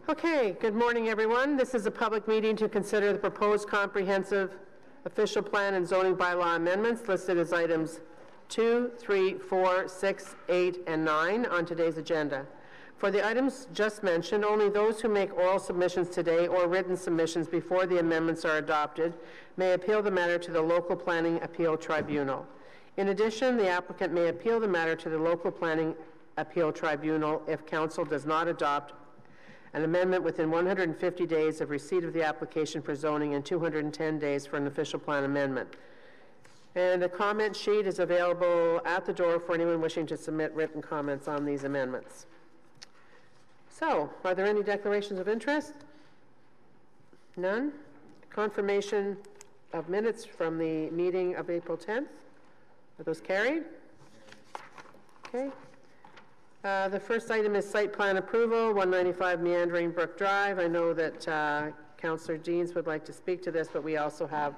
Okay, good morning, everyone. This is a public meeting to consider the proposed comprehensive official plan and zoning bylaw amendments listed as items 2, 3, 4, 6, 8, and 9 on today's agenda. For the items just mentioned, only those who make oral submissions today or written submissions before the amendments are adopted may appeal the matter to the local planning appeal tribunal. In addition, the applicant may appeal the matter to the local planning appeal tribunal if council does not adopt an amendment within 150 days of receipt of the application for zoning and 210 days for an official plan amendment. And a comment sheet is available at the door for anyone wishing to submit written comments on these amendments. So, are there any declarations of interest? None? Confirmation of minutes from the meeting of April 10th? Are those carried? Okay. The first item is site plan approval, 195 Meandering Brook Drive. I know that Councillor Deans would like to speak to this, but we also have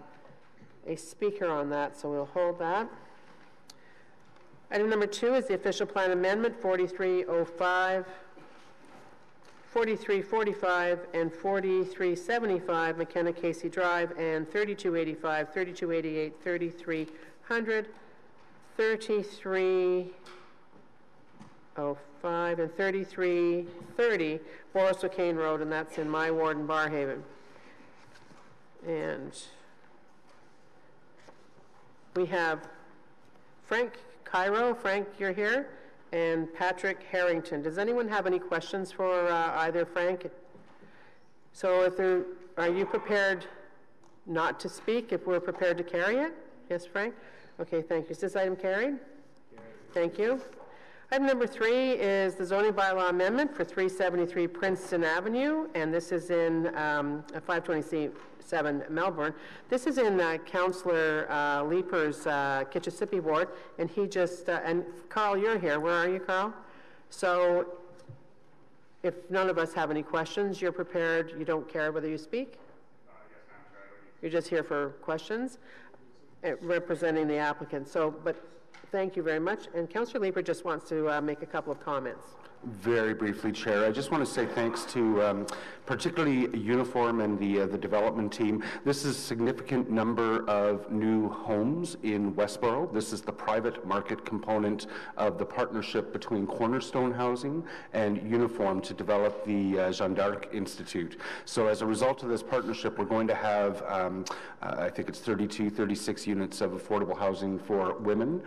a speaker on that, so we'll hold that. Item number 2 is the official plan amendment, 4305, 4345, and 4375 McKenna Casey Drive, and 3285, 3288, 3300, 3305, and 3330 Boris O'Kane Road, and that's in my ward in Barrhaven. And we have Frank Cairo. Frank, you're here, and Patrick Harrington. Does anyone have any questions for either Frank? So if there, are you prepared not to speak if we're prepared to carry it? Yes, Frank? Okay, thank you. Is this item carried? Thank you. Item number 3 is the zoning bylaw amendment for 373 Princeton Avenue, and this is in 527 Melbourne. This is in Councillor Leeper's Kitchissippi ward, and he just, and Carl, you're here. Where are you, Carl? So if none of us have any questions, you're prepared, you don't care whether you speak? Yes, ma'am. You're just here for questions, representing the applicant. So, but thank you very much. And Councillor Leeper just wants to make a couple of comments. Very briefly, Chair. I just want to say thanks to particularly Uniform and the development team. This is a significant number of new homes in Westboro. This is the private market component of the partnership between Cornerstone Housing and Uniform to develop the Jeanne d'Arc Institute. So as a result of this partnership, we're going to have, I think it's 32, 36 units of affordable housing for women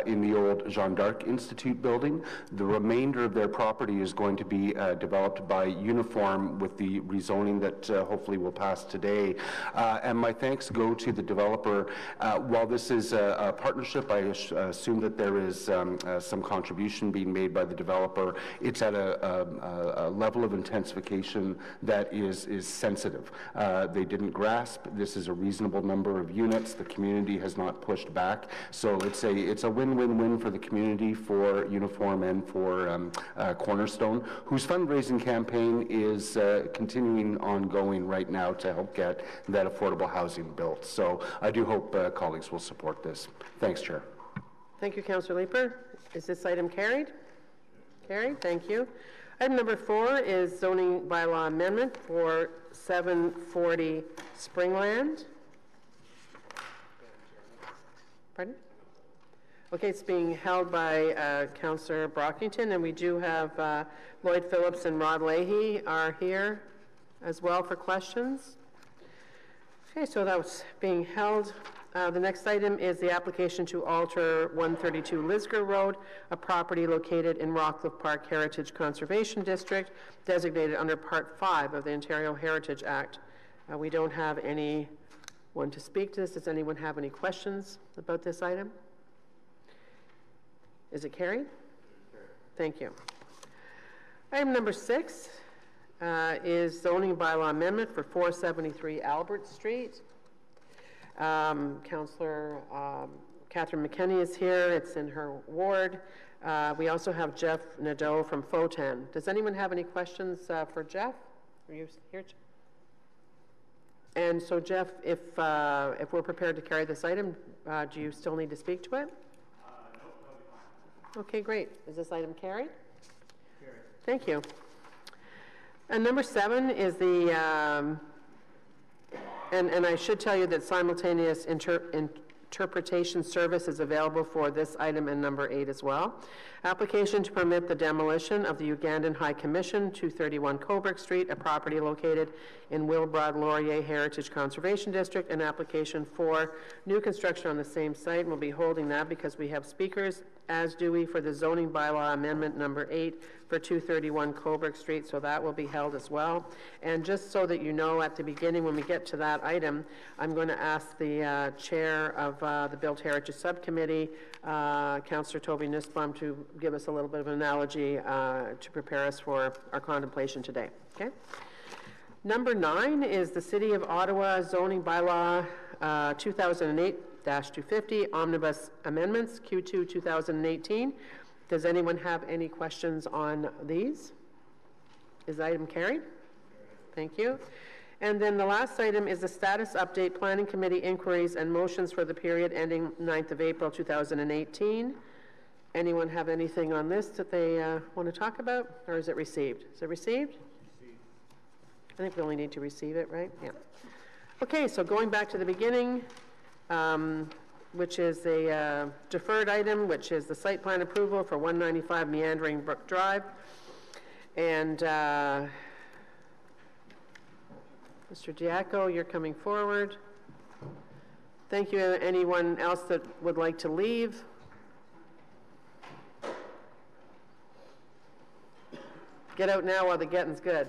in the old Jeanne d'Arc Institute building. The remainder of their property is going to be developed by Uniform with the rezoning that hopefully will pass today. And my thanks go to the developer. While this is a partnership, I assume that there is some contribution being made by the developer. It's at a level of intensification that is sensitive. They didn't grasp. This is a reasonable number of units. The community has not pushed back. So it's a win-win-win for the community, for Uniform, and for Cornerstone, whose fundraising campaign is continuing ongoing right now to help get that affordable housing built. So I do hope colleagues will support this. Thanks, Chair. Thank you, Councillor Leeper. Is this item carried? Carried. Thank you. Item number 4 is zoning bylaw amendment for 740 Springland. Pardon? Okay, it's being held by Councillor Brockington, and we do have Lloyd Phillips and Rod Leahy are here as well for questions. Okay, so that was being held. The next item is the application to alter 132 Lisgar Road, a property located in Rockcliffe Park Heritage Conservation District, designated under Part 5 of the Ontario Heritage Act. We don't have anyone to speak to this. Does anyone have any questions about this item? Is it carried? Thank you. Item number 6 is zoning bylaw amendment for 473 Albert Street. Councillor Catherine McKenney is here. It's in her ward. We also have Jeff Nadeau from FOTAN. Does anyone have any questions for Jeff? Are you here, Jeff? And so, Jeff, if we're prepared to carry this item, do you still need to speak to it? Okay, great. Is this item carried? Carried. Thank you. And number 7 is the, and I should tell you that simultaneous interpretation service is available for this item and number 8 as well. Application to permit the demolition of the Ugandan High Commission, 231 Coburg Street, a property located in Wilbrod Laurier Heritage Conservation District. An application for new construction on the same site, and we'll be holding that because we have speakers, as do we for the zoning bylaw amendment number 8 for 231 Coburg Street, so that will be held as well. And just so that you know, at the beginning when we get to that item, I'm going to ask the chair of the Built Heritage Subcommittee, Councillor Toby Nussbaum, to give us a little bit of an analogy to prepare us for our contemplation today. Okay. Number 9 is the City of Ottawa zoning bylaw 2008-250 omnibus amendments Q2 2018. Does anyone have any questions on these? Is the item carried? Thank you. And then the last item is the status update planning committee inquiries and motions for the period ending 9th of April 2018. Anyone have anything on this that they want to talk about, or is it received? Is it received? I think we only need to receive it, right? Yeah. Okay, so going back to the beginning, which is a deferred item, which is the site plan approval for 195 Meandering Brook Drive. And Mr. Diaco, you're coming forward. Thank you. Anyone else that would like to leave? Get out now while the getting's good.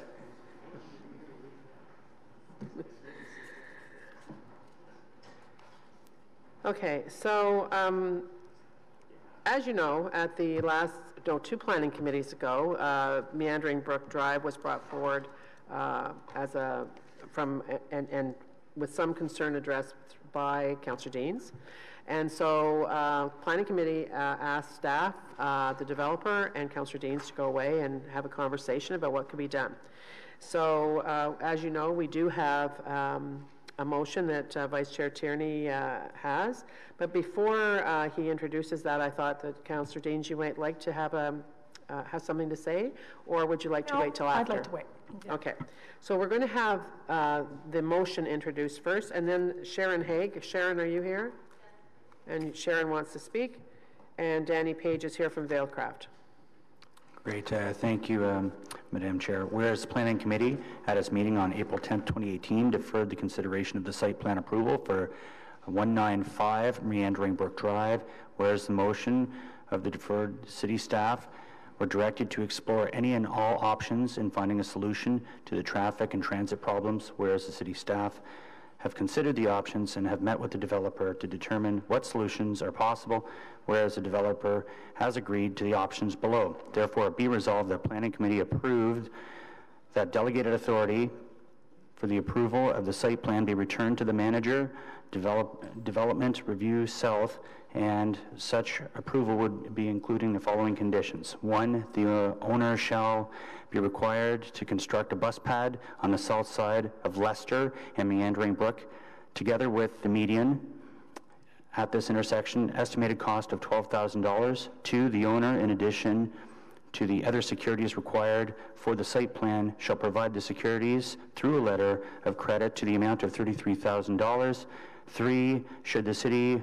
Okay, so as you know, at the last, two planning committees ago, Meandering Brook Drive was brought forward as a, and with some concern addressed by Councillor Deans. And so planning committee asked staff, the developer, and Councillor Deans to go away and have a conversation about what could be done. So as you know, we do have a motion that Vice Chair Tierney has. But before he introduces that, I thought that Councillor Deans, you might like to have something to say, or would you like to wait till after? I'd like to wait. Yeah. Okay. So we're going to have the motion introduced first, and then Sharon Haig. Sharon, are you here? And Sharon wants to speak. And Danny Page is here from Vailcraft. Great. Thank you, Madam Chair. Whereas the Planning Committee at its meeting on April 10th, 2018 deferred the consideration of the site plan approval for 195 Meandering Brook Drive, whereas the motion of the deferred city staff were directed to explore any and all options in finding a solution to the traffic and transit problems, whereas the city staff have considered the options and have met with the developer to determine what solutions are possible, whereas the developer has agreed to the options below. Therefore, be resolved that Planning Committee approved that delegated authority for the approval of the site plan be returned to the manager, Development Review South, and such approval would be including the following conditions. 1, the owner shall be required to construct a bus pad on the south side of Leicester and Meandering Brook, together with the median at this intersection, estimated cost of $12,000. 2, the owner, in addition to the other securities required for the site plan, shall provide the securities through a letter of credit to the amount of $33,000. 3, should the city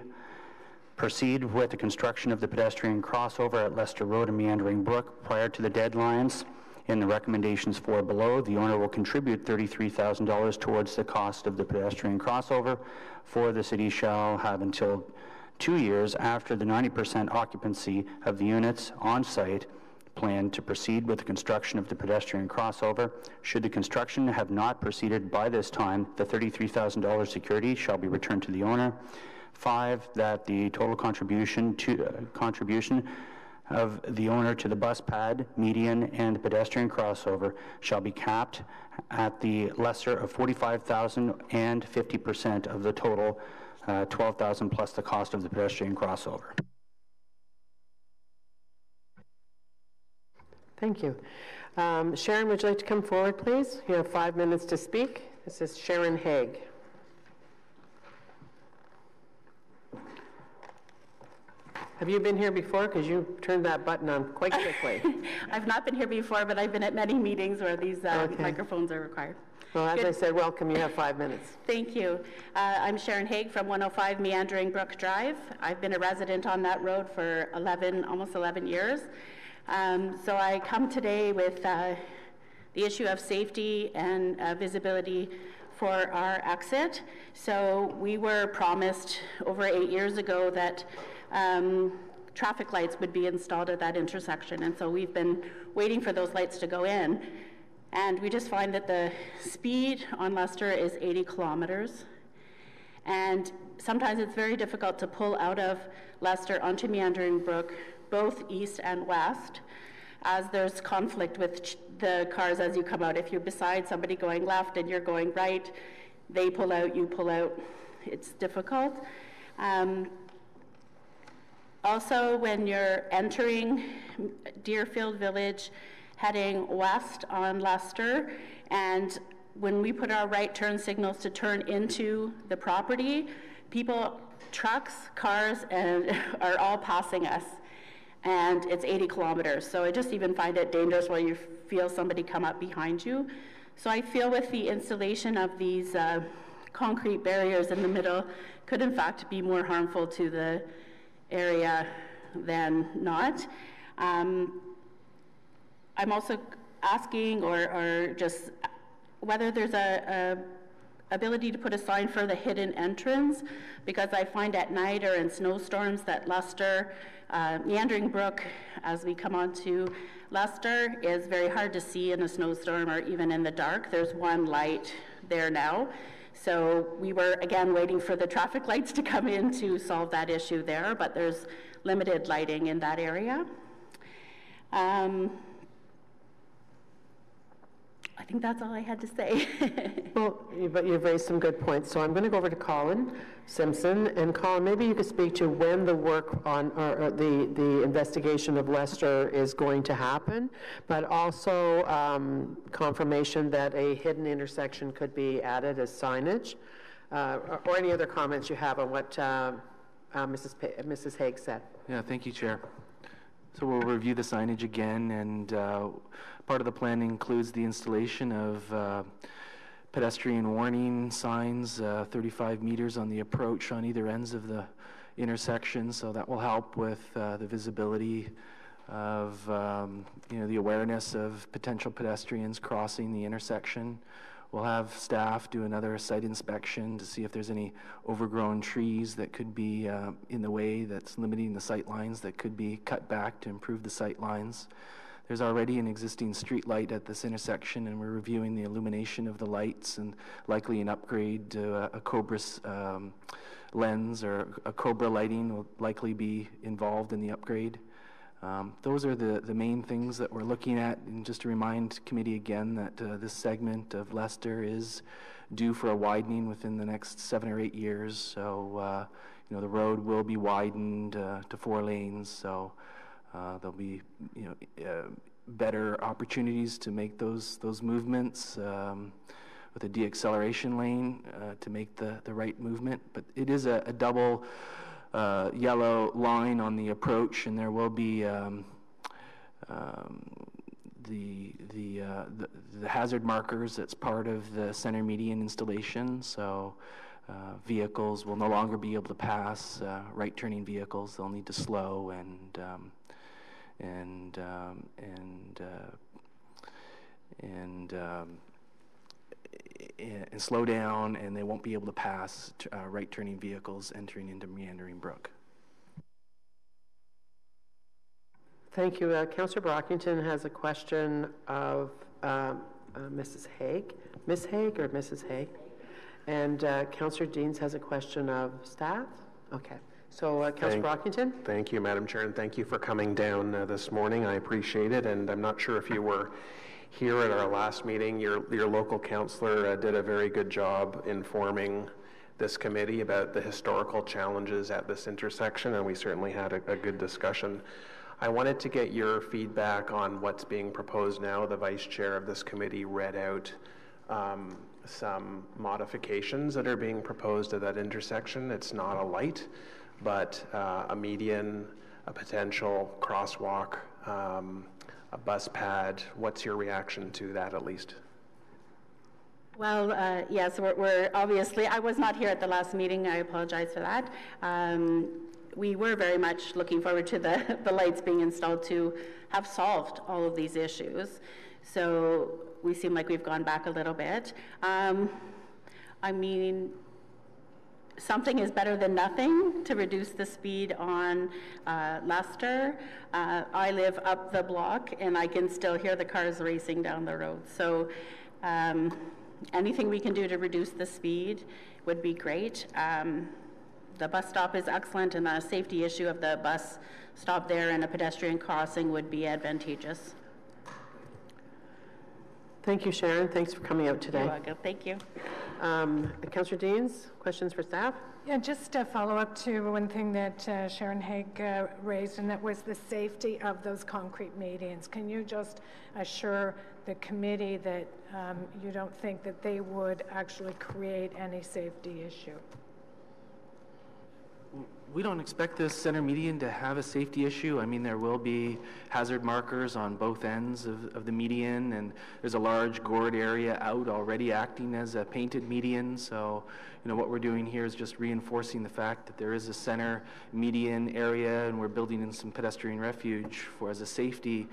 proceed with the construction of the pedestrian crossover at Leicester Road and Meandering Brook prior to the deadlines in the recommendations 4 below, the owner will contribute $33,000 towards the cost of the pedestrian crossover. 4, the city shall have until 2 years after the 90% occupancy of the units on site plan to proceed with the construction of the pedestrian crossover. Should the construction have not proceeded by this time, the $33,000 security shall be returned to the owner. 5, that the total contribution of the owner to the bus pad, median, and the pedestrian crossover shall be capped at the lesser of $45,000 and 50% of the total $12,000 plus the cost of the pedestrian crossover. Thank you. Sharon, would you like to come forward, please? You have 5 minutes to speak. This is Sharon Haig. Have you been here before? Because you turned that button on quite quickly. I've not been here before, but I've been at many meetings where these microphones are required. Well, as I said, welcome. You have 5 minutes. Thank you. I'm Sharon Haig from 105 Meandering Brook Drive. I've been a resident on that road for almost 11 years. So I come today with the issue of safety and visibility for our exit. So we were promised over 8 years ago that traffic lights would be installed at that intersection, and so we've been waiting for those lights to go in. And we just find that the speed on Leicester is 80 kilometers. And sometimes it's very difficult to pull out of Leicester onto Meandering Brook, both east and west, as there's conflict with the cars as you come out. If you're beside somebody going left and you're going right, they pull out, you pull out. It's difficult. Also, when you're entering Deerfield Village, heading west on Leicester, and when we put our right turn signals to turn into the property, people, trucks, cars, and are all passing us, and it's 80 kilometers. So I just even find it dangerous when you feel somebody come up behind you. So I feel with the installation of these concrete barriers in the middle could in fact be more harmful to the area than not. I'm also asking or just whether there's a ability to put a sign for the hidden entrance, because I find at night or in snowstorms that Leicester, Meandering Brook, as we come onto Leicester, is very hard to see in a snowstorm or even in the dark. There's one light there now. So we were, again, waiting for the traffic lights to come in to solve that issue there, but there's limited lighting in that area. I think that's all I had to say. Well, but you've raised some good points. So I'm going to go over to Colin Simpson. And Colin, maybe you could speak to when the work on or the investigation of Leicester is going to happen, but also confirmation that a hidden intersection could be added as signage, or any other comments you have on what Mrs. Haig said. Yeah, thank you, Chair. So we'll review the signage again, and part of the plan includes the installation of pedestrian warning signs, 35 meters on the approach on either ends of the intersection. So that will help with the visibility of, the awareness of potential pedestrians crossing the intersection. We'll have staff do another site inspection to see if there's any overgrown trees that could be in the way that's limiting the sight lines that could be cut back to improve the sight lines. There's already an existing street light at this intersection, and we're reviewing the illumination of the lights and likely an upgrade to a Cobra lens, or a Cobra lighting will likely be involved in the upgrade. Those are the main things that we're looking at. And just to remind committee again that this segment of Leicester is due for a widening within the next 7 or 8 years. So, the road will be widened to 4 lanes. So there'll be, better opportunities to make those movements with a de-acceleration lane to make the right movement. But it is a double yellow line on the approach, and there will be the hazard markers that's part of the center median installation. So vehicles will no longer be able to pass. Right turning vehicles, they'll need to slow and slow down, and they won't be able to pass right-turning vehicles entering into Meandering Brook. Thank you. Councillor Brockington has a question of Mrs. Haig. Ms. Haig or Mrs. Haig? And Councillor Deans has a question of staff? Okay. So, Councillor Brockington? Thank you, Madam Chair, and thank you for coming down this morning. I appreciate it, and I'm not sure if you were here at our last meeting. Your local councillor did a very good job informing this committee about the historical challenges at this intersection, and we certainly had a good discussion. I wanted to get your feedback on what's being proposed now. The Vice Chair of this committee read out some modifications that are being proposed at that intersection. It's not a light, but a median a potential crosswalk, a bus pad. What's your reaction to that, at least? Well, yes, we're obviously, I was not here at the last meeting, I apologize for that. We were very much looking forward to the lights being installed to have solved all of these issues. So we seem like we've gone back a little bit. I mean, something is better than nothing to reduce the speed on Leicester. I live up the block and I can still hear the cars racing down the road. So anything we can do to reduce the speed would be great. The bus stop is excellent, and the safety issue of the bus stop there and a pedestrian crossing would be advantageous. Thank you, Sharon. Thanks for coming out today. You're welcome. Thank you. Councillor Deans, questions for staff? Yeah, just a follow-up to one thing that Sharon Haig raised, and that was the safety of those concrete medians. Can you just assure the committee that you don't think that they would actually create any safety issue? We don't expect this center median to have a safety issue. I mean, there will be hazard markers on both ends of the median, and there's a large gored area out already acting as a painted median. So, you know, what we're doing here is just reinforcing the fact that there is a center median area, and we're building in some pedestrian refuge as a safety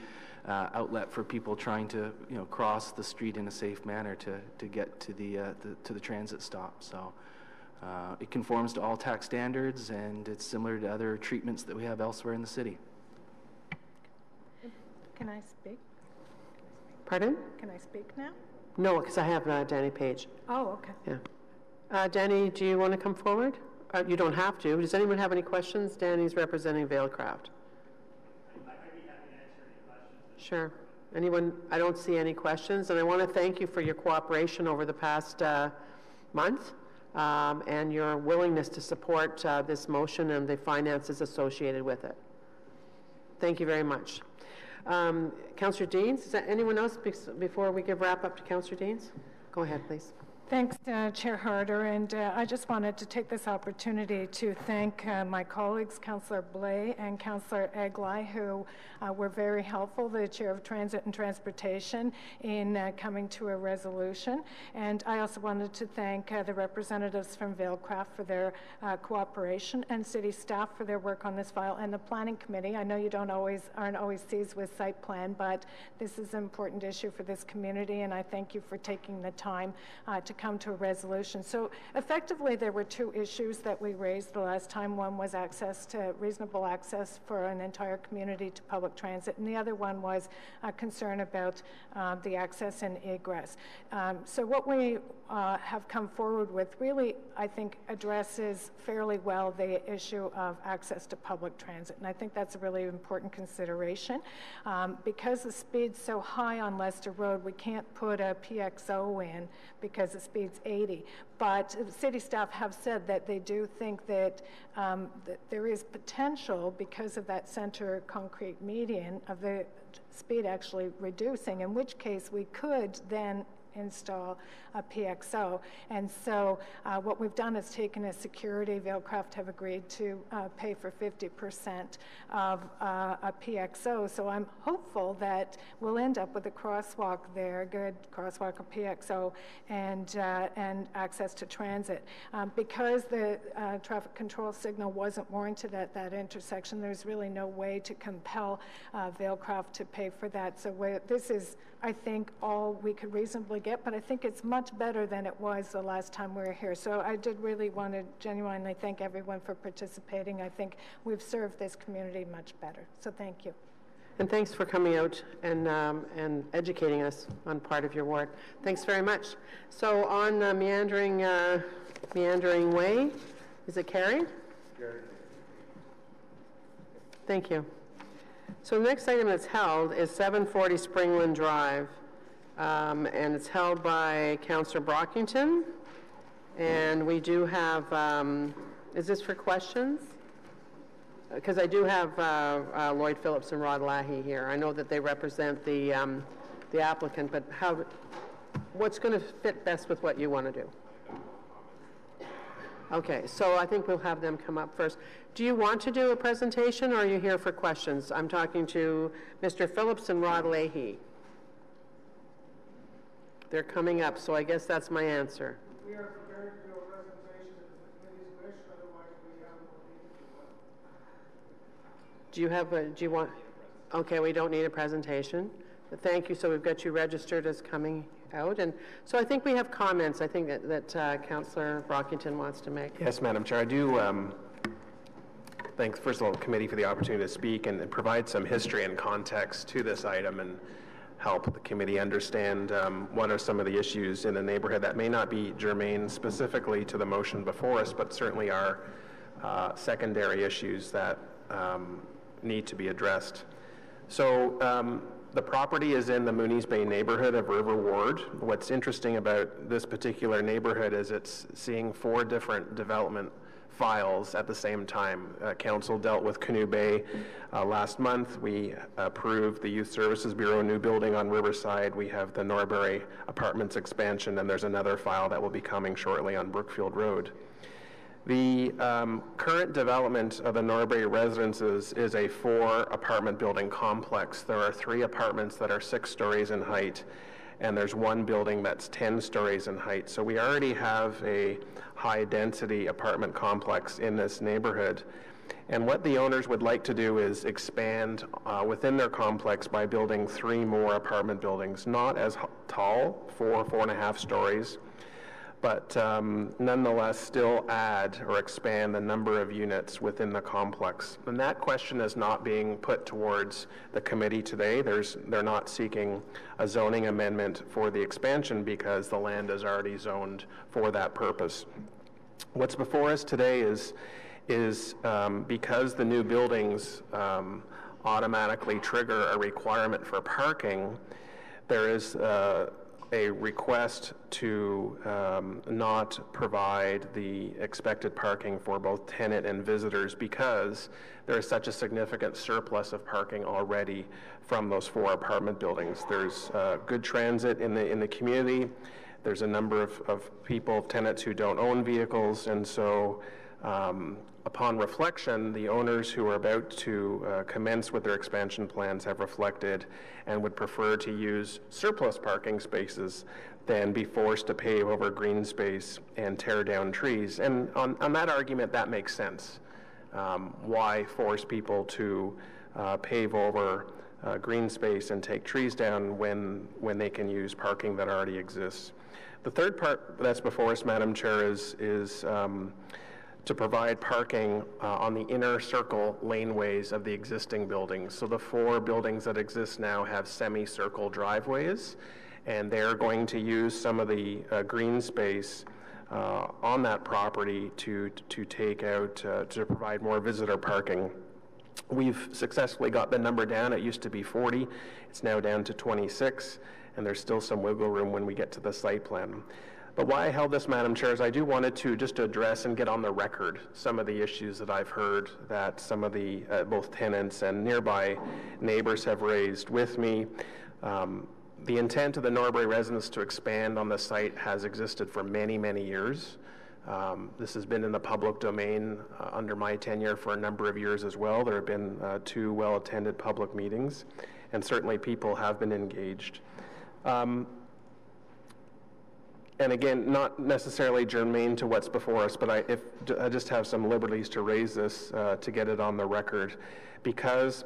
outlet for people trying to, you know, cross the street in a safe manner to get to the transit stop. So. It conforms to all tax standards, and it's similar to other treatments that we have elsewhere in the city. Can I speak? Pardon? Can I speak now? No, because I have Danny Page. Oh, okay. Yeah. Danny, do you want to come forward? You don't have to. Does anyone have any questions? Danny's representing Vailcraft. I'd be happy to answer any questions. Sure. Anyone? I don't see any questions, and I want to thank you for your cooperation over the past month. And your willingness to support this motion and the finances associated with it. Thank you very much. Councillor Deans, is there anyone else before we give wrap up to Councillor Deans? Go ahead, please. Thanks, Chair Harder, and I just wanted to take this opportunity to thank my colleagues, Councillor Blais and Councillor Eglai, who were very helpful, the Chair of Transit and Transportation, in coming to a resolution. And I also wanted to thank the representatives from Vailcraft for their cooperation, and city staff for their work on this file, and the Planning Committee. I know you aren't always seized with site plan, but this is an important issue for this community, and I thank you for taking the time to come to a resolution. So effectively, there were two issues that we raised the last time. One was reasonable access for an entire community to public transit, and the other one was a concern about the access and egress. So what we have come forward with really, I think, addresses fairly well the issue of access to public transit, and I think that's a really important consideration. Because the speed's so high on Leicester Road, we can't put a PXO in because the speed's 80. But city staff have said that they do think that, that there is potential, because of that center concrete median, of the speed actually reducing, in which case we could then install a PXO. And so what we've done is taken a security. Vailcraft have agreed to pay for 50% of a PXO. So I'm hopeful that we'll end up with a crosswalk there, good crosswalk, a PXO, and access to transit. Because the traffic control signal wasn't warranted at that intersection, there's really no way to compel Vailcraft to pay for that. So this is, I think, all we could reasonably get, but I think it's much better than it was the last time we were here. So I did really want to genuinely thank everyone for participating. I think we've served this community much better. So thank you. And thanks for coming out and educating us on part of your ward. Thanks very much. So on Meandering Way, is it carried? Carried. Thank you. So the next item that's held is 740 Springland Drive, and it's held by Councillor Brockington. And we do have, is this for questions? Because I do have Lloyd Phillips and Rod Lahey here. I know that they represent the applicant, but what's going to fit best with what you want to do? Okay, so I think we'll have them come up first. Do you want to do a presentation, or are you here for questions? I'm talking to Mr. Phillips and Rod Leahy. They're coming up, so I guess that's my answer. We are prepared to do a presentation if the committee's wish, otherwise we have no need to do one. Do you have a, do you want? Okay, we don't need a presentation. Thank you, so we've got you registered as coming out. And so I think we have comments, I think that Councillor Brockington wants to make. Yes, Madam Chair, I do thank, first of all, the committee for the opportunity to speak and provide some history and context to this item and help the committee understand what are some of the issues in the neighborhood that may not be germane specifically to the motion before us, but certainly are secondary issues that need to be addressed. So the property is in the Moonies Bay neighborhood of River Ward. What's interesting about this particular neighborhood is it's seeing 4 different development files at the same time. Council dealt with Canoe Bay last month. We approved the Youth Services Bureau new building on Riverside. We have the Norbury Apartments expansion, and there's another file that will be coming shortly on Brookfield Road. The current development of the Norbury Residences is a 4 apartment building complex. There are 3 apartments that are 6 stories in height, and there's 1 building that's 10 stories in height. So we already have a high density apartment complex in this neighborhood. And what the owners would like to do is expand within their complex by building 3 more apartment buildings, not as tall, 4.5 stories, but nonetheless still add or expand the number of units within the complex. And that question is not being put towards the committee today. They're not seeking a zoning amendment for the expansion because the land is already zoned for that purpose. What's before us today is because the new buildings automatically trigger a requirement for parking, there is a request to not provide the expected parking for both tenant and visitors because there is such a significant surplus of parking already from those 4 apartment buildings. There's good transit in the community. There's a number of people, tenants who don't own vehicles, and so upon reflection, the owners who are about to commence with their expansion plans have reflected and would prefer to use surplus parking spaces than be forced to pave over green space and tear down trees. And on that argument, that makes sense. Why force people to pave over green space and take trees down when they can use parking that already exists? The third part that's before us, Madam Chair, is to provide parking on the inner circle laneways of the existing buildings. So the 4 buildings that exist now have semicircle driveways, and they're going to use some of the green space on that property to take out, to provide more visitor parking. We've successfully got the number down. It used to be 40. It's now down to 26, and there's still some wiggle room when we get to the site plan. But why I held this, Madam Chair, is I do wanted to just address and get on the record some of the issues that I've heard that some of the both tenants and nearby neighbors have raised with me. The intent of the Norbury residents to expand on the site has existed for many, many years. This has been in the public domain under my tenure for a number of years as well. There have been 2 well-attended public meetings, and certainly people have been engaged. And again, not necessarily germane to what's before us, but I just have some liberties to raise this to get it on the record. Because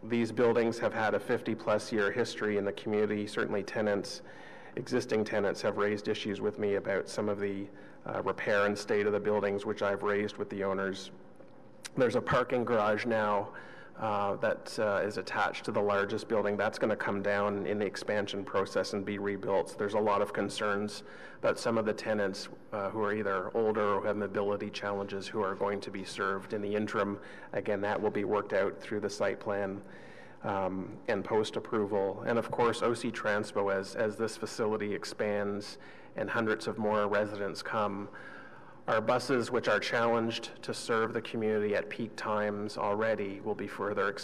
these buildings have had a 50-plus year history in the community, certainly tenants, existing tenants have raised issues with me about some of the repair and state of the buildings, which I've raised with the owners. There's a parking garage now that is attached to the largest building. That's going to come down in the expansion process and be rebuilt. So there's a lot of concerns about some of the tenants who are either older or have mobility challenges who are going to be served in the interim. Again, that will be worked out through the site plan and post-approval. And of course, OC Transpo, as this facility expands and hundreds of more residents come, our buses, which are challenged to serve the community at peak times already, will be further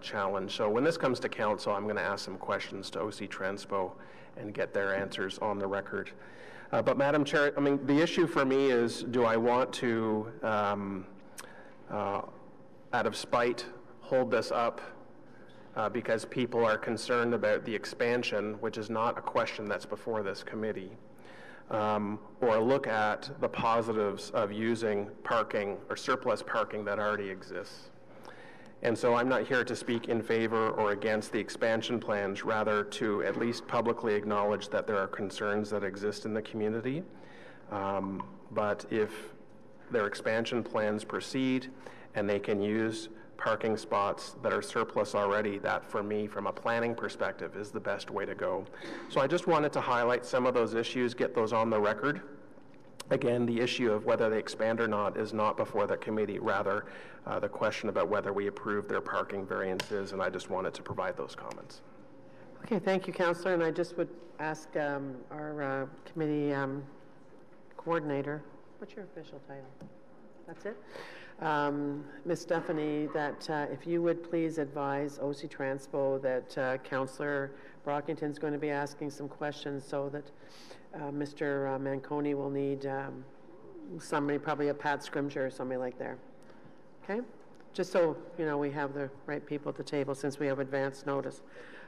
challenged. So when this comes to council, I'm going to ask some questions to OC Transpo and get their answers on the record. But Madam Chair, I mean, the issue for me is, do I want to, out of spite, hold this up because people are concerned about the expansion, which is not a question that's before this committee, or look at the positives of using parking or surplus parking that already exists. And so I'm not here to speak in favor or against the expansion plans, rather to at least publicly acknowledge that there are concerns that exist in the community. But if their expansion plans proceed and they can use parking spots that are surplus already, that for me, from a planning perspective, is the best way to go. So I just wanted to highlight some of those issues, get those on the record. Again, the issue of whether they expand or not is not before the committee, rather the question about whether we approve their parking variances, and I just wanted to provide those comments. Okay, thank you, Councillor, and I just would ask our committee coordinator, what's your official title? That's it? Ms. Stephanie, that if you would please advise OC Transpo that Councillor Brockington's going to be asking some questions, so that Mr. Manconi will need somebody, probably a Pat Scrimger or somebody like there. Okay? Just so, you know, we have the right people at the table since we have advance notice.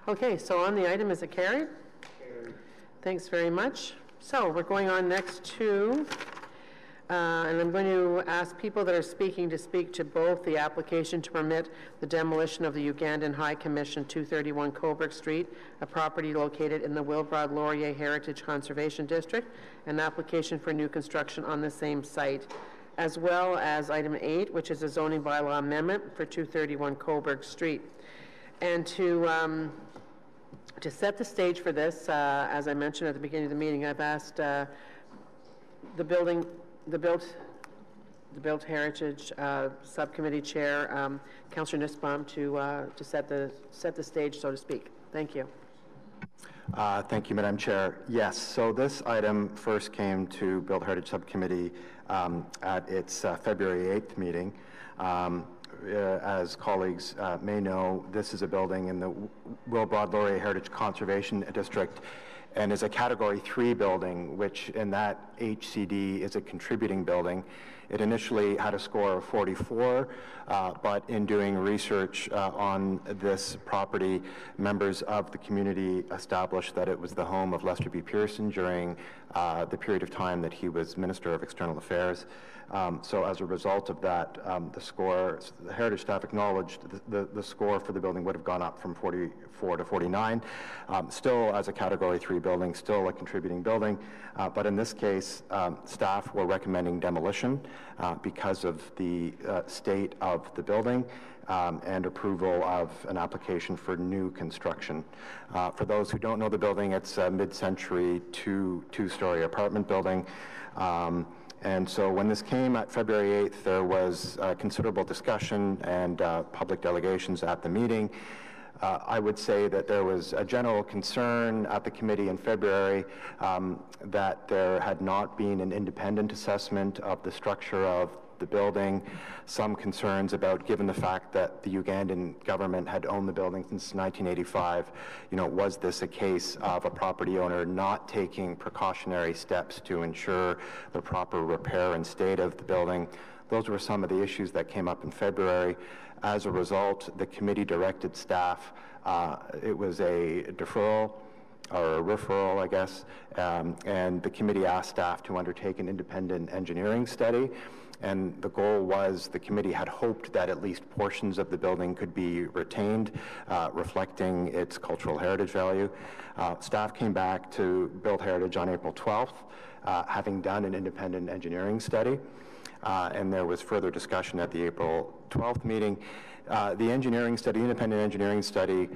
Okay, so on the item, is it carried? Carried. Thanks very much. So we're going on next to, and I'm going to ask people that are speaking to speak to both the application to permit the demolition of the Ugandan High Commission 231 Coburg Street, a property located in the Wilbrod Laurier Heritage Conservation District, an application for new construction on the same site, as well as item 8, which is a zoning bylaw amendment for 231 Coburg Street. And to set the stage for this, as I mentioned at the beginning of the meeting, I've asked the Built Heritage Subcommittee Chair, Councillor Nussbaum, to set the stage, so to speak. Thank you. Thank you, Madam Chair. Yes, so this item first came to Built Heritage Subcommittee at its February 8th meeting. As colleagues may know, this is a building in the Wilbrod Laurier Heritage Conservation District, and is a Category 3 building, which in that HCD is a contributing building. It initially had a score of 44, but in doing research on this property, members of the community established that it was the home of Lester B. Pearson during the period of time that he was Minister of External Affairs. So as a result of that, the Heritage staff acknowledged the score for the building would have gone up from 44 to 49. Still as a Category 3 building, still a contributing building, but in this case, staff were recommending demolition because of the state of the building and approval of an application for new construction. For those who don't know the building, it's a mid-century two-story apartment building. And so when this came at February 8th, there was considerable discussion and public delegations at the meeting. I would say that there was a general concern at the committee in February that there had not been an independent assessment of the structure of the building, some concerns about, given the fact that the Ugandan government had owned the building since 1985, you know, was this a case of a property owner not taking precautionary steps to ensure the proper repair and state of the building? Those were some of the issues that came up in February. As a result, the committee directed staff, it was a deferral, or a referral, I guess, and the committee asked staff to undertake an independent engineering study. And the goal was, the committee had hoped that at least portions of the building could be retained, reflecting its cultural heritage value. Staff came back to Built Heritage on April 12th, having done an independent engineering study. And there was further discussion at the April 12th meeting. The independent engineering study,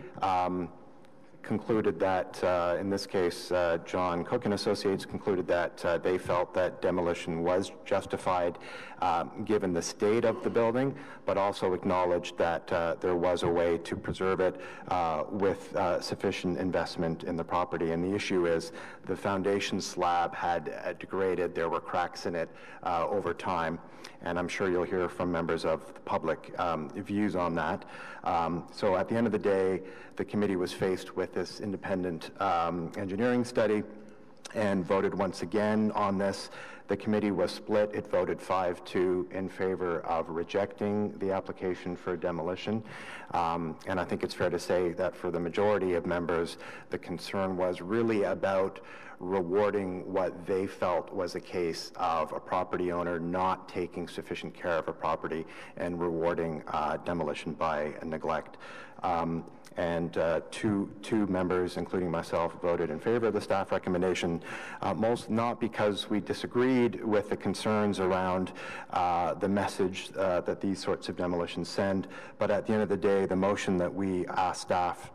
concluded that, in this case, John Cook and Associates concluded that they felt that demolition was justified given the state of the building, but also acknowledged that there was a way to preserve it with sufficient investment in the property. And the issue is the foundation slab had degraded. There were cracks in it over time. And I'm sure you'll hear from members of the public views on that. So at the end of the day, the committee was faced with this independent engineering study. and voted once again on this. The committee was split. It voted 5-2 in favor of rejecting the application for demolition. And I think it's fair to say that for the majority of members, the concern was really about rewarding what they felt was a case of a property owner not taking sufficient care of a property and rewarding demolition by neglect. And two members, including myself, voted in favor of the staff recommendation, most not because we disagreed with the concerns around the message that these sorts of demolitions send, but at the end of the day, the motion that we asked staff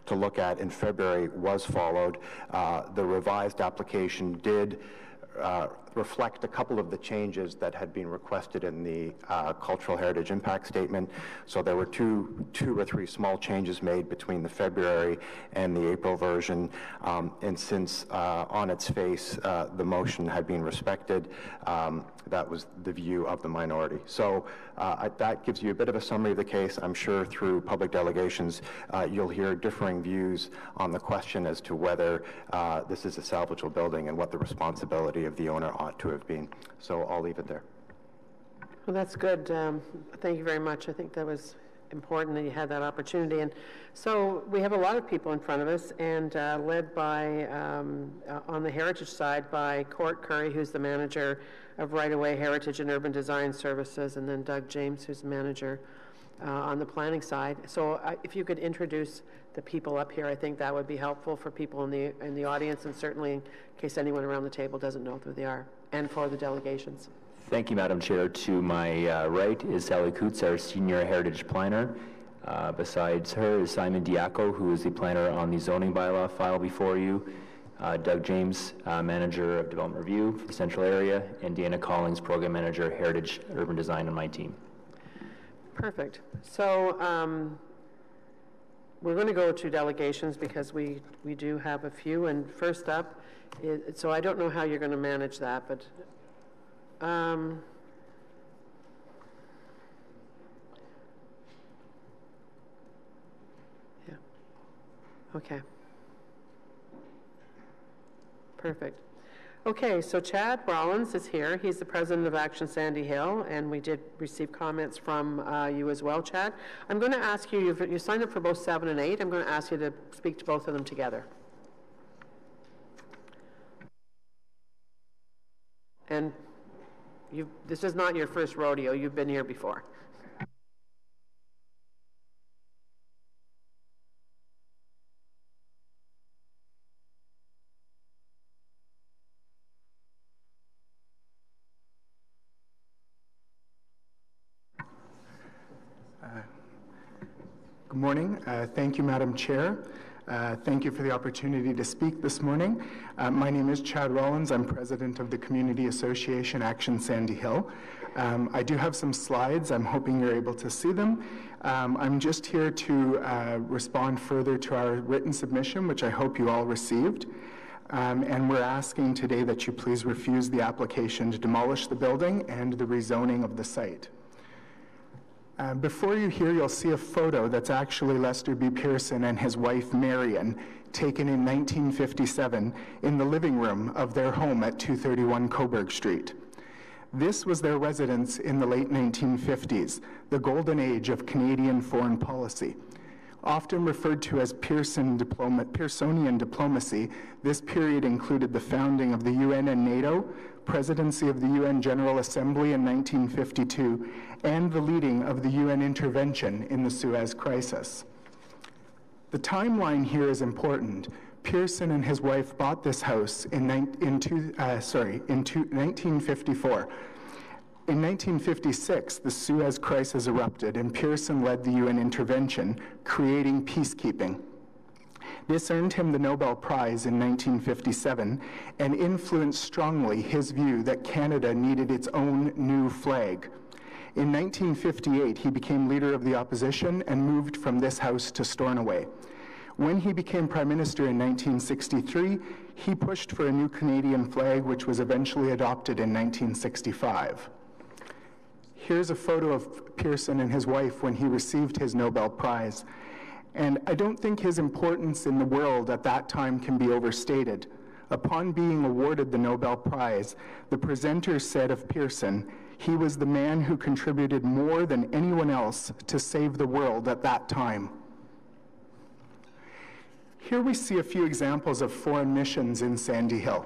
to look at in February was followed. The revised application did reflect a couple of the changes that had been requested in the cultural heritage impact statement. So there were two or three small changes made between the February and the April version. And since on its face the motion had been respected, that was the view of the minority. So that gives you a bit of a summary of the case. I'm sure through public delegations you'll hear differing views on the question as to whether this is a salvageable building and what the responsibility of the owner ought to have been. So I'll leave it there. Well, that's good. Thank you very much. I think that was important that you had that opportunity. And so we have a lot of people in front of us, and led by, on the heritage side, by Court Curry, who's the manager of Right-of-Way Heritage and Urban Design Services, and then Doug James, who's the manager on the planning side. So if you could introduce the people up here, I think that would be helpful for people in the audience, and certainly in case anyone around the table doesn't know who they are, and for the delegations. Thank you, Madam Chair. To my right is Sally Coots, our senior heritage planner. Besides her is Simon Diaco, who is the planner on the zoning bylaw file before you. Doug James, manager of development review for the central area, and Deanna Collins, program manager, heritage urban design on my team. Perfect. So we're going to go to delegations because we do have a few. And first up, so I don't know how you're going to manage that, but yeah. Okay. Perfect. Okay, so Chad Rollins is here. He's the president of Action Sandy Hill, and we did receive comments from you as well, Chad. I'm going to ask you, you signed up for both 7 and 8. I'm going to ask you to speak to both of them together. And this is not your first rodeo. You've been here before. Good morning. Thank you, Madam Chair. Thank you for the opportunity to speak this morning. My name is Chad Rollins. I'm president of the Community Association Action Sandy Hill. I do have some slides. I'm hoping you're able to see them. I'm just here to respond further to our written submission, which I hope you all received. And we're asking today that you please refuse the application to demolish the building and the rezoning of the site. Before you here, you'll see a photo that's actually Lester B. Pearson and his wife Marion, taken in 1957 in the living room of their home at 231 Coburg Street. This was their residence in the late 1950s, the golden age of Canadian foreign policy. Often referred to as Pearsonian diplomacy, this period included the founding of the UN and NATO, presidency of the UN General Assembly in 1952, and the leading of the UN intervention in the Suez Crisis. The timeline here is important. Pearson and his wife bought this house in 1954. In 1956, the Suez Crisis erupted, and Pearson led the UN intervention, creating peacekeeping. This earned him the Nobel Prize in 1957 and influenced strongly his view that Canada needed its own new flag. In 1958, he became leader of the opposition and moved from this house to Stornoway. When he became Prime Minister in 1963, he pushed for a new Canadian flag, which was eventually adopted in 1965. Here's a photo of Pearson and his wife when he received his Nobel Prize. And I don't think his importance in the world at that time can be overstated. Upon being awarded the Nobel Prize, the presenter said of Pearson, "He was the man who contributed more than anyone else to save the world at that time." Here we see a few examples of foreign missions in Sandy Hill.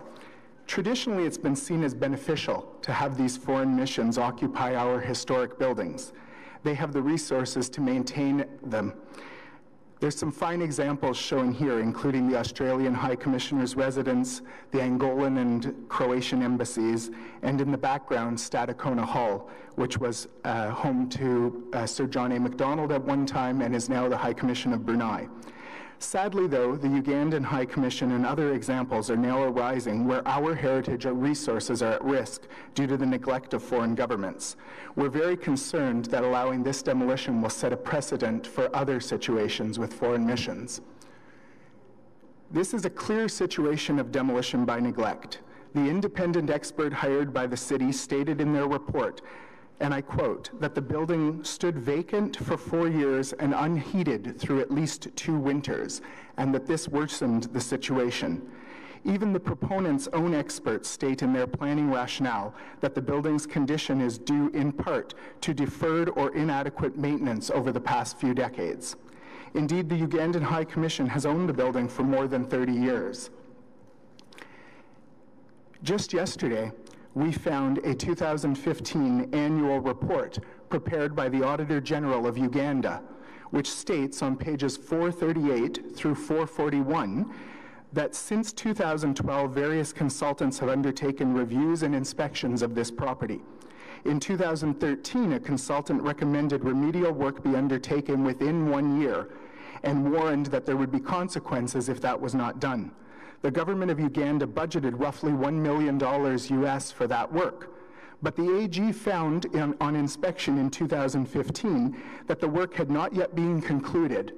Traditionally, it's been seen as beneficial to have these foreign missions occupy our historic buildings. They have the resources to maintain them. There's some fine examples shown here, including the Australian High Commissioner's residence, the Angolan and Croatian embassies, and in the background, Stadacona Hall, which was home to Sir John A. Macdonald at one time and is now the High Commission of Brunei. Sadly, though, the Ugandan High Commission and other examples are now arising where our heritage or resources are at risk due to the neglect of foreign governments. We're very concerned that allowing this demolition will set a precedent for other situations with foreign missions. This is a clear situation of demolition by neglect. The independent expert hired by the city stated in their report, and I quote, that the building stood vacant for 4 years and unheated through at least 2 winters, and that this worsened the situation. Even the proponents' own experts state in their planning rationale that the building's condition is due in part to deferred or inadequate maintenance over the past few decades. Indeed, the Ugandan High Commission has owned the building for more than 30 years. Just yesterday, we found a 2015 annual report prepared by the Auditor General of Uganda, which states on pages 438 through 441 that since 2012, various consultants have undertaken reviews and inspections of this property. In 2013, a consultant recommended remedial work be undertaken within 1 year and warned that there would be consequences if that was not done. The government of Uganda budgeted roughly $1 million US for that work. But the AG found on inspection in 2015 that the work had not yet been completed,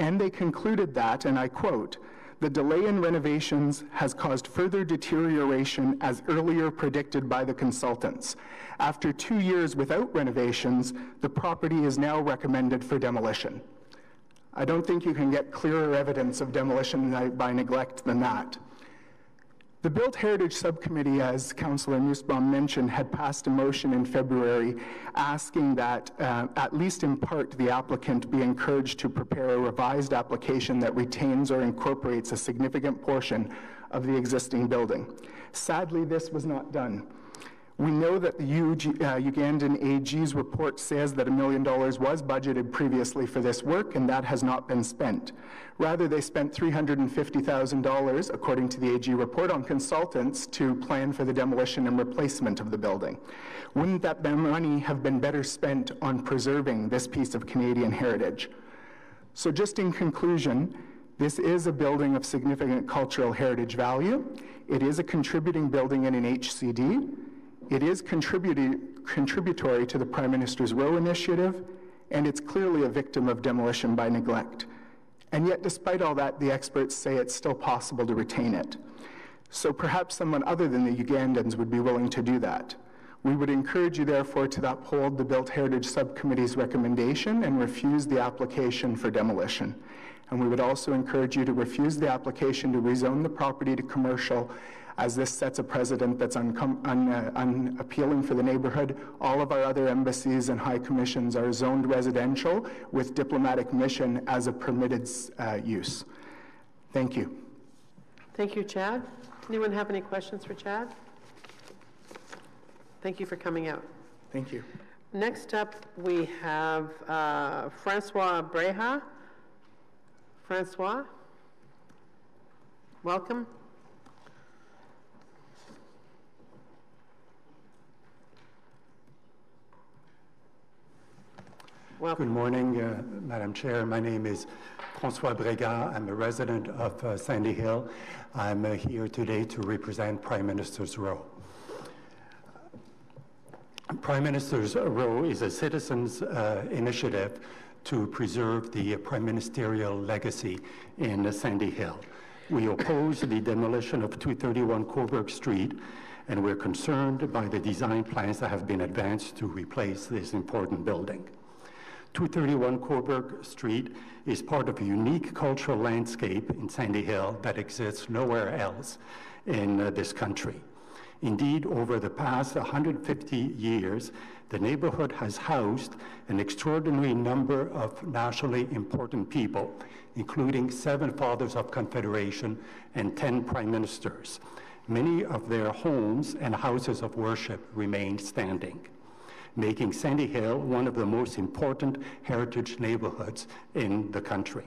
and they concluded that, and I quote, "The delay in renovations has caused further deterioration as earlier predicted by the consultants. After 2 years without renovations, the property is now recommended for demolition." I don't think you can get clearer evidence of demolition by neglect than that. The Built Heritage Subcommittee, as Councillor Nussbaum mentioned, had passed a motion in February asking that, at least in part, the applicant be encouraged to prepare a revised application that retains or incorporates a significant portion of the existing building. Sadly, this was not done. We know that the Ugandan AG's report says that $1 million was budgeted previously for this work, and that has not been spent. Rather, they spent $350,000, according to the AG report, on consultants to plan for the demolition and replacement of the building. Wouldn't that money have been better spent on preserving this piece of Canadian heritage? So just in conclusion, this is a building of significant cultural heritage value. It is a contributing building in an HCD. It is contributory to the Prime Minister's Row initiative, and it's clearly a victim of demolition by neglect. And yet, despite all that, the experts say it's still possible to retain it. So perhaps someone other than the Ugandans would be willing to do that. We would encourage you, therefore, to uphold the Built Heritage Subcommittee's recommendation and refuse the application for demolition. And we would also encourage you to refuse the application to rezone the property to commercial, as this sets a precedent that's unappealing for the neighborhood. All of our other embassies and high commissions are zoned residential with diplomatic mission as a permitted use. Thank you. Thank you, Chad. Anyone have any questions for Chad? Thank you for coming out. Thank you. Next up, we have Francois Breha. Francois, welcome. Good morning, Madam Chair. My name is Francois Brega. I'm a resident of Sandy Hill. I'm here today to represent Prime Minister's Row. Prime Minister's Row is a citizens' initiative to preserve the prime ministerial legacy in Sandy Hill. We oppose the demolition of 231 Coburg Street, and we're concerned by the design plans that have been advanced to replace this important building. 231 Coburg Street is part of a unique cultural landscape in Sandy Hill that exists nowhere else in this country. Indeed, over the past 150 years, the neighborhood has housed an extraordinary number of nationally important people, including 7 Fathers of Confederation and 10 Prime Ministers. Many of their homes and houses of worship remain standing, making Sandy Hill one of the most important heritage neighborhoods in the country.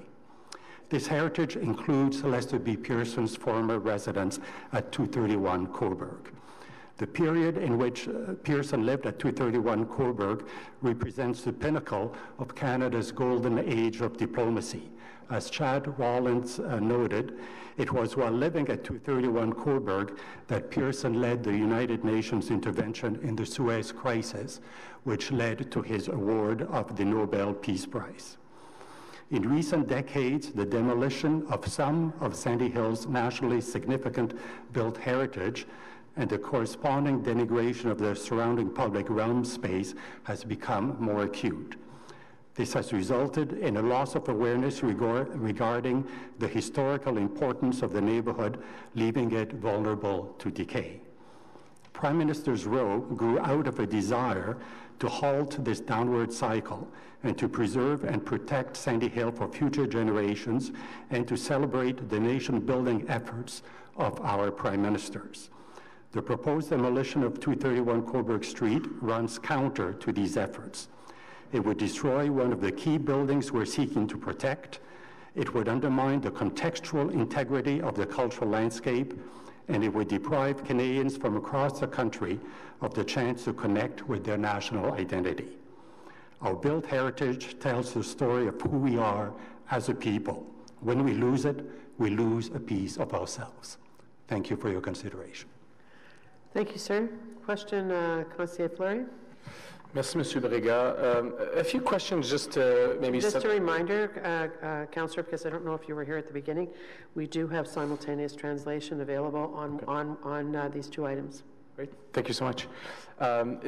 This heritage includes Lester B. Pearson's former residence at 231 Coburg. The period in which Pearson lived at 231 Coburg represents the pinnacle of Canada's golden age of diplomacy. As Chad Rollins noted, it was while living at 231 Coburg that Pearson led the United Nations intervention in the Suez Crisis, which led to his award of the Nobel Peace Prize. In recent decades, the demolition of some of Sandy Hill's nationally significant built heritage and the corresponding denigration of the surrounding public realm space has become more acute. This has resulted in a loss of awareness regarding the historical importance of the neighborhood, leaving it vulnerable to decay. Prime Minister's Row grew out of a desire to halt this downward cycle and to preserve and protect Sandy Hill for future generations and to celebrate the nation-building efforts of our prime ministers. The proposed demolition of 231 Coburg Street runs counter to these efforts. It would destroy one of the key buildings we're seeking to protect. It would undermine the contextual integrity of the cultural landscape, and it would deprive Canadians from across the country of the chance to connect with their national identity. Our built heritage tells the story of who we are as a people. When we lose it, we lose a piece of ourselves. Thank you for your consideration. Thank you, sir. Question, Councillor Fleury. Merci, Monsieur Brega. A few questions just to maybe... Just a reminder, Councillor, because I don't know if you were here at the beginning, we do have simultaneous translation available on these 2 items. Great. Thank you so much. I'm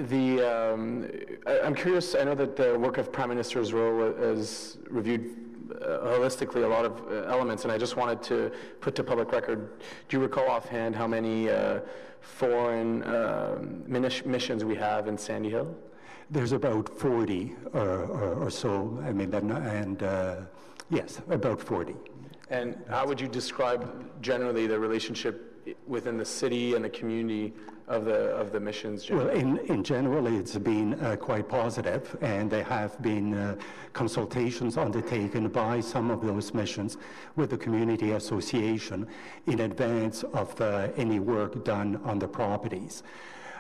curious, I know that the work of Prime Minister's Row has reviewed holistically a lot of elements, and I just wanted to put to public record, do you recall offhand how many foreign missions we have in Sandy Hill? There's about 40 or so, I mean, yes, about 40. And how would you describe generally the relationship within the city and the community of the missions? Generally? Well, in general, it's been quite positive, and there have been consultations undertaken by some of those missions with the community association in advance of any work done on the properties.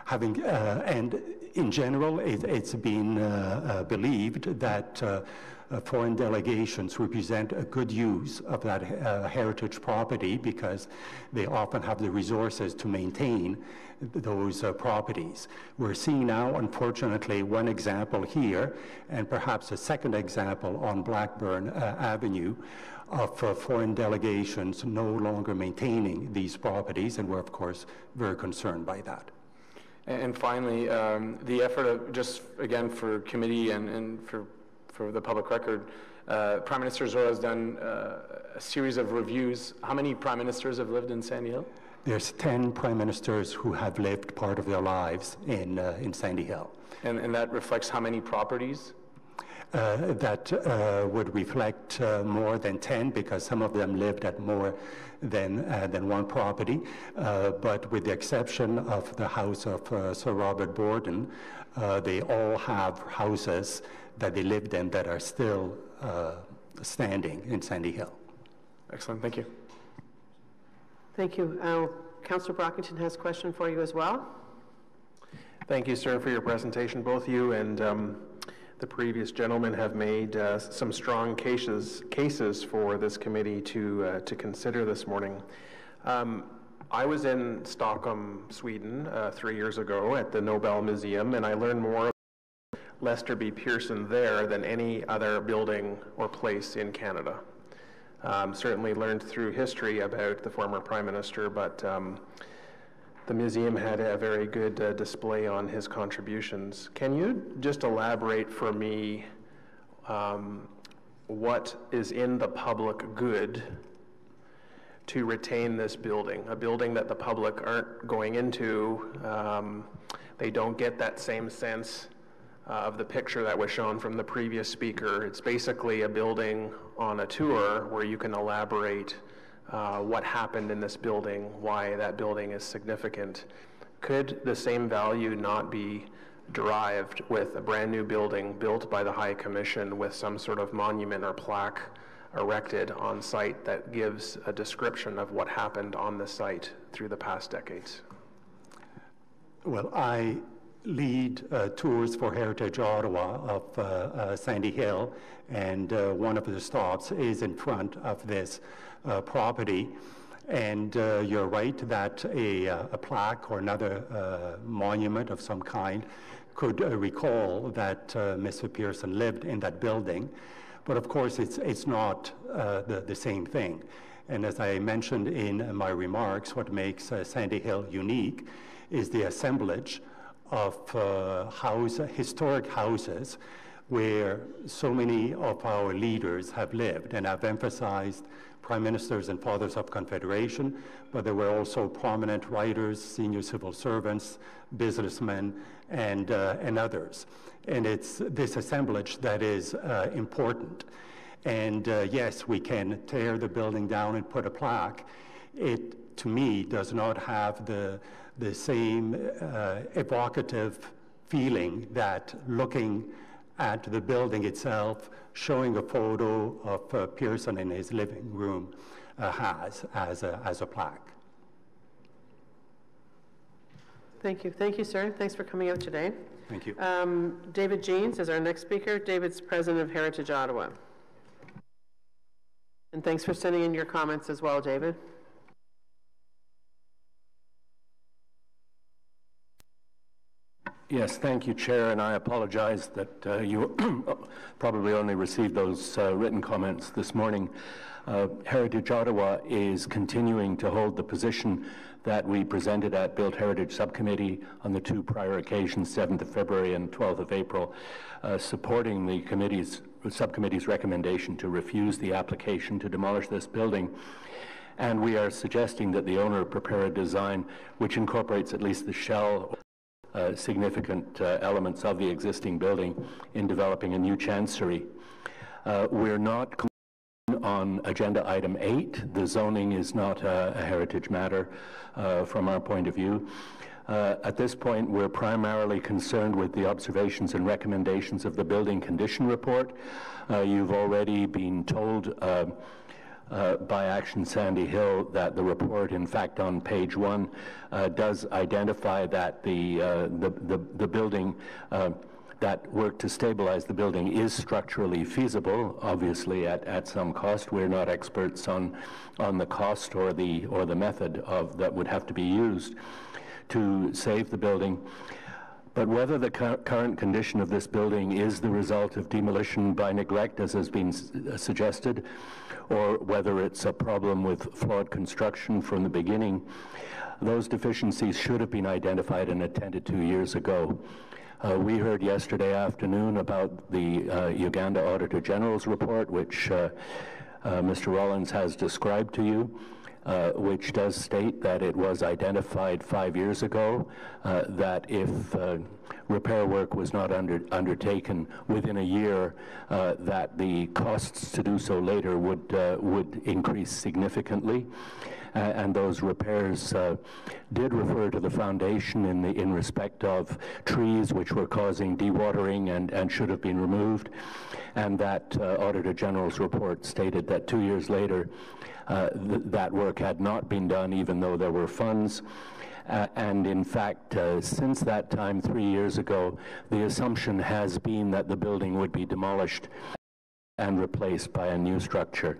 And in general, it's been believed that foreign delegations represent a good use of that heritage property because they often have the resources to maintain those properties. We're seeing now, unfortunately, one example here and perhaps a second example on Blackburn Avenue of foreign delegations no longer maintaining these properties, and we're, of course, very concerned by that. And finally, the effort of, just again for committee and for the public record, Prime Minister Zora has done a series of reviews. How many Prime Ministers have lived in Sandy Hill? There's 10 Prime Ministers who have lived part of their lives in Sandy Hill. And that reflects how many properties? That would reflect more than 10 because some of them lived at more than one property. But with the exception of the house of Sir Robert Borden, they all have houses that they lived in that are still standing in Sandy Hill. Excellent, thank you. Thank you. Councillor Brockington has a question for you as well. Thank you, sir, for your presentation. Both you and the previous gentleman have made some strong cases for this committee to consider this morning. I was in Stockholm, Sweden 3 years ago at the Nobel Museum, and I learned more about Lester B. Pearson there than any other building or place in Canada. Certainly learned through history about the former Prime Minister, but the museum had a very good display on his contributions. Can you just elaborate for me what is in the public good to retain this building, a building that the public aren't going into. They don't get that same sense of the picture that was shown from the previous speaker. It's basically a building on a tour where you can elaborate what happened in this building, why that building is significant. Could the same value not be derived with a brand new building built by the High Commission with some sort of monument or plaque erected on site that gives a description of what happened on the site through the past decades? Well, I lead tours for Heritage Ottawa of Sandy Hill, and one of the stops is in front of this property. And you're right that a plaque or another monument of some kind could recall that Mr. Pearson lived in that building. But of course, it's not the same thing. And as I mentioned in my remarks, what makes Sandy Hill unique is the assemblage of historic houses where so many of our leaders have lived. And I've emphasized prime ministers and fathers of confederation, but there were also prominent writers, senior civil servants, businessmen, and others. And it's this assemblage that is important. And yes, we can tear the building down and put a plaque. It, to me, does not have the same evocative feeling that looking at the building itself, showing a photo of Pearson in his living room has as a plaque. Thank you. Thank you, sir. Thanks for coming out today. Thank you. David Jeans is our next speaker. David's president of Heritage Ottawa. And thanks for sending in your comments as well, David. Yes, thank you, Chair, and I apologize that you probably only received those written comments this morning. Heritage Ottawa is continuing to hold the position that we presented at Built Heritage Subcommittee on the two prior occasions, 7th of February and 12th of April, supporting the subcommittee's recommendation to refuse the application to demolish this building. And we are suggesting that the owner prepare a design which incorporates at least the shell significant elements of the existing building in developing a new chancery. We're not on agenda item 8. The zoning is not a heritage matter from our point of view. At this point, we're primarily concerned with the observations and recommendations of the building condition report. You've already been told by Action Sandy Hill that the report, in fact, on page 1, does identify that the building, that work to stabilize the building is structurally feasible, obviously at some cost. We're not experts on the cost or the method that would have to be used to save the building. But whether the current condition of this building is the result of demolition by neglect, as has been suggested, or whether it's a problem with flawed construction from the beginning, those deficiencies should have been identified and attended to years ago. We heard yesterday afternoon about the Uganda Auditor General's report, which Mr. Rollins has described to you. Which does state that it was identified 5 years ago that if repair work was not undertaken within a year, that the costs to do so later would increase significantly. And those repairs did refer to the foundation in respect of trees which were causing dewatering and should have been removed. And that Auditor General's report stated that 2 years later, that work had not been done, even though there were funds. And in fact, since that time, 3 years ago, the assumption has been that the building would be demolished and replaced by a new structure.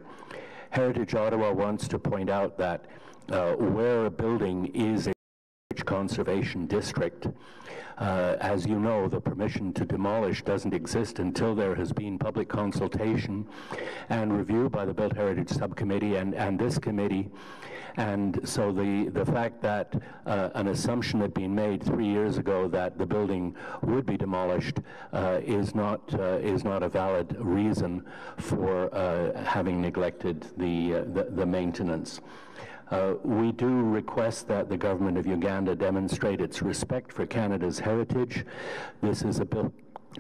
Heritage Ottawa wants to point out that where a building is a Heritage Conservation District. As you know, the permission to demolish doesn't exist until there has been public consultation and review by the Built Heritage Subcommittee and this committee. And so the fact that an assumption had been made 3 years ago that the building would be demolished is not a valid reason for having neglected the maintenance. We do request that the government of Uganda demonstrate its respect for Canada's heritage. This is a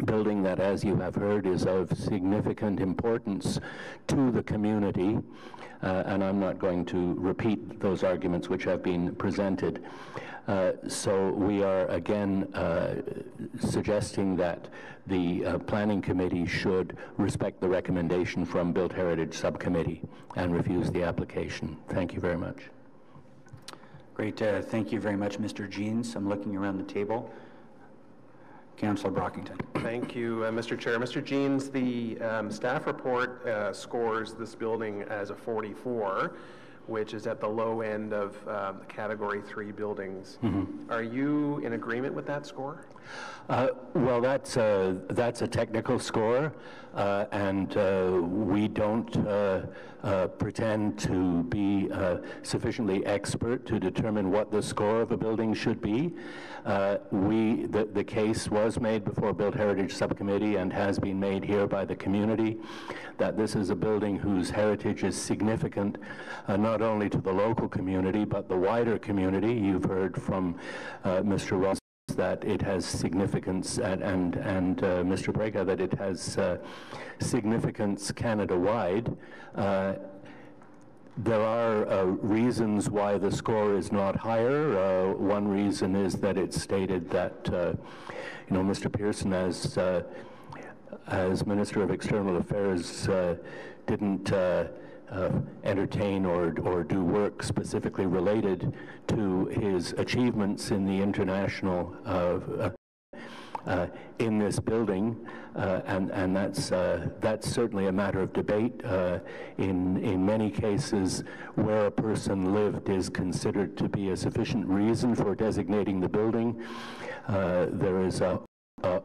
building that, as you have heard, is of significant importance to the community, and I'm not going to repeat those arguments which have been presented. So we are again suggesting that the Planning Committee should respect the recommendation from Built Heritage Subcommittee and refuse the application. Thank you very much. Great. Thank you very much, Mr. Jeans. I'm looking around the table. Councillor Brockington. Thank you, Mr. Chair. Mr. Jeans, the staff report scores this building as a 44, which is at the low end of Category 3 buildings. Mm-hmm. Are you in agreement with that score? Well, that's a technical score, and we don't pretend to be sufficiently expert to determine what the score of a building should be. The case was made before Built Heritage Subcommittee and has been made here by the community that this is a building whose heritage is significant not only to the local community but the wider community. You've heard from Mr. Ross that it has significance, and Mr. Brega, that it has significance Canada-wide. There are reasons why the score is not higher. One reason is that it's stated that, Mr. Pearson, as Minister of External Affairs, didn't entertain or do work specifically related to his achievements in the international in this building, and that's certainly a matter of debate. In many cases, where a person lived is considered to be a sufficient reason for designating the building. There is a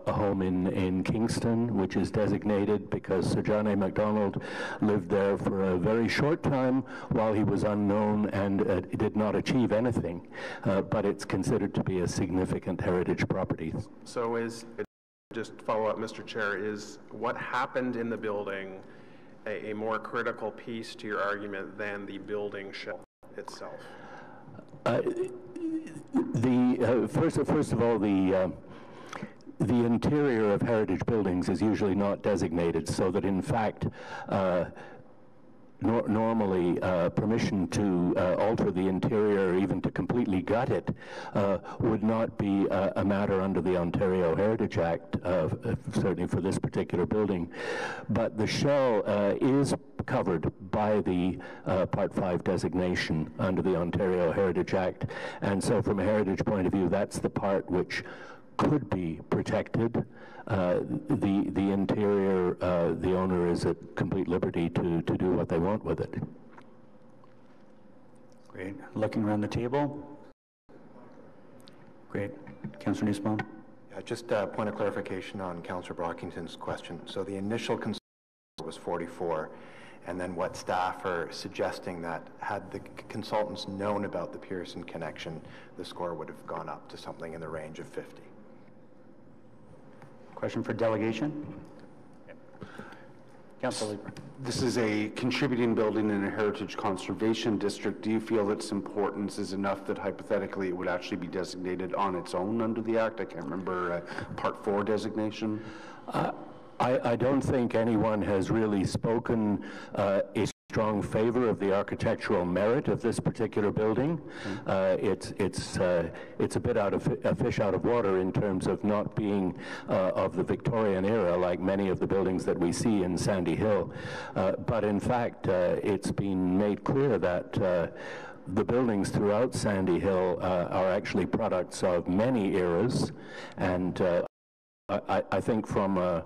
home in Kingston, which is designated because Sir John A. Macdonald lived there for a very short time while he was unknown and did not achieve anything, but it's considered to be a significant heritage property. So just follow up, Mr. Chair, is what happened in the building a more critical piece to your argument than the building shell itself? First of all, the interior of heritage buildings is usually not designated, so that in fact normally permission to alter the interior or even to completely gut it would not be a matter under the Ontario Heritage Act, certainly for this particular building. But the shell is covered by the Part 5 designation under the Ontario Heritage Act, and so from a heritage point of view, that's the part which could be protected. The interior, the owner is at complete liberty to do what they want with it. Great. Looking around the table. Great. Councillor Nussbaum. Yeah, just a point of clarification on Councillor Brockington's question. So the initial concern was 44, and then what staff are suggesting that had the consultants known about the Pearson connection, the score would have gone up to something in the range of 50. Question for delegation? Councillor Lieber. This is a contributing building in a heritage conservation district. Do you feel its importance is enough that hypothetically it would actually be designated on its own under the Act? I can't remember Part 4 designation. I don't think anyone has really spoken a strong favor of the architectural merit of this particular building. It's a bit out of a fish out of water in terms of not being of the Victorian era like many of the buildings that we see in Sandy Hill. But in fact, it's been made clear that the buildings throughout Sandy Hill are actually products of many eras, and I think from an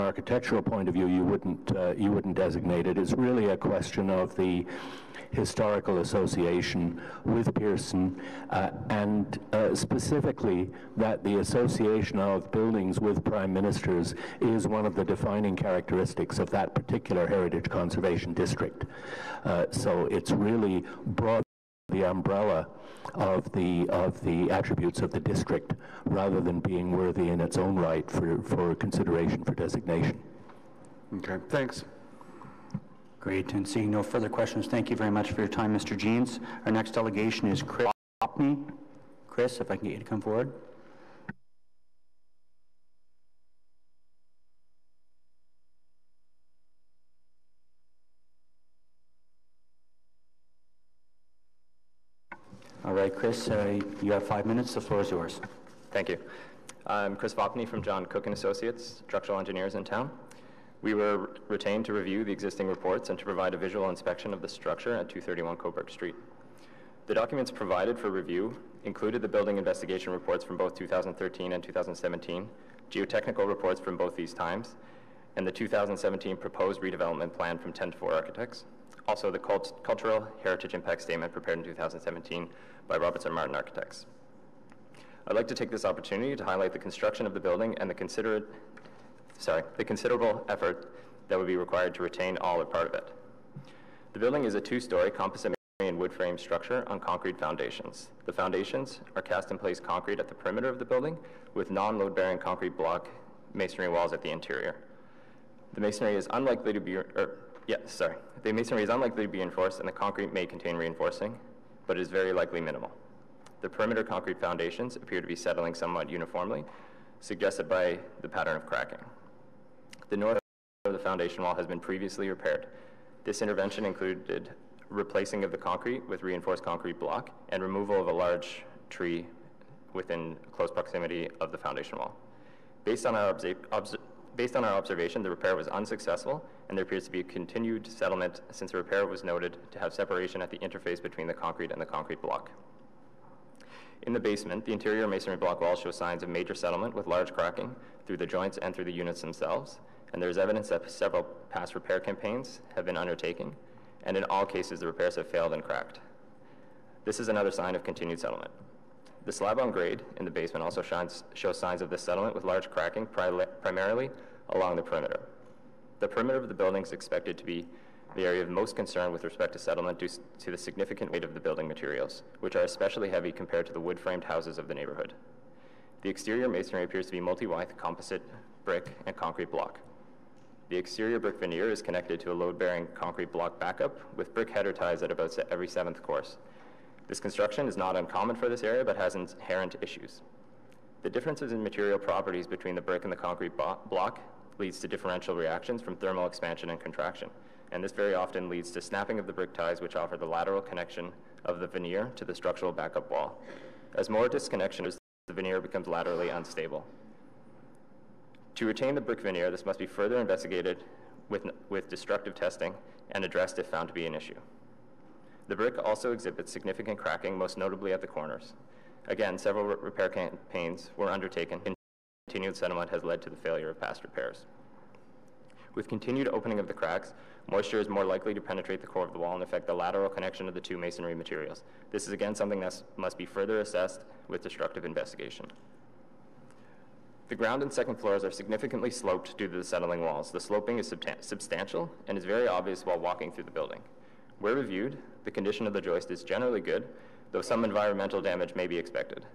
architectural point of view, you wouldn't designate it. It's really a question of the historical association with Pearson, and specifically that the association of buildings with prime ministers is one of the defining characteristics of that particular heritage conservation district. So it's really broad the umbrella of the attributes of the district, rather than being worthy in its own right for consideration for designation. Okay, thanks. Great, and seeing no further questions, thank you very much for your time, Mr. Jeans. Our next delegation is Chris Opney. Chris, if I can get you to come forward. All right, Chris, you have 5 minutes. The floor is yours. Thank you. I'm Chris Vopney from John Cook & Associates, structural engineers in town. We were retained to review the existing reports and to provide a visual inspection of the structure at 231 Coburg Street. The documents provided for review included the building investigation reports from both 2013 and 2017, geotechnical reports from both these times, and the 2017 proposed redevelopment plan from 10-4 Architects. Also, the Cultural Heritage Impact Statement prepared in 2017 by Robertson Martin Architects. I'd like to take this opportunity to highlight the construction of the building and the considerable effort that would be required to retain all or part of it. The building is a 2-story composite and wood frame structure on concrete foundations. The foundations are cast in place concrete at the perimeter of the building with non-load-bearing concrete block masonry walls at the interior. The masonry is unlikely to be The masonry is unlikely to be reinforced, and the concrete may contain reinforcing, but is very likely minimal. The perimeter concrete foundations appear to be settling somewhat uniformly, suggested by the pattern of cracking. The north of the foundation wall has been previously repaired. This intervention included replacing of the concrete with reinforced concrete block and removal of a large tree within close proximity of the foundation wall. Based on our observation, the repair was unsuccessful, and there appears to be a continued settlement since the repair was noted to have separation at the interface between the concrete and the concrete block. In the basement, the interior masonry block walls show signs of major settlement with large cracking through the joints and through the units themselves, and there is evidence that several past repair campaigns have been undertaken, and in all cases the repairs have failed and cracked. This is another sign of continued settlement. The slab on grade in the basement also shows signs of this settlement with large cracking primarily along the perimeter. The perimeter of the building is expected to be the area of most concern with respect to settlement due to the significant weight of the building materials, which are especially heavy compared to the wood-framed houses of the neighborhood. The exterior masonry appears to be multi-width composite brick and concrete block. The exterior brick veneer is connected to a load-bearing concrete block backup with brick header ties at about every 7th course. This construction is not uncommon for this area, but has inherent issues. The differences in material properties between the brick and the concrete block leads to differential reactions from thermal expansion and contraction, and this very often leads to snapping of the brick ties which offer the lateral connection of the veneer to the structural backup wall. As more disconnection occurs, the veneer becomes laterally unstable. To retain the brick veneer, this must be further investigated with destructive testing and addressed if found to be an issue. The brick also exhibits significant cracking, most notably at the corners. Again, several repair campaigns were undertaken. Continued settlement has led to the failure of past repairs. With continued opening of the cracks, moisture is more likely to penetrate the core of the wall and affect the lateral connection of the two masonry materials. This is again something that must be further assessed with destructive investigation. The ground and second floors are significantly sloped due to the settling walls. The sloping is substantial and is very obvious while walking through the building. Where reviewed, the condition of the joist is generally good, though some environmental damage may be expected.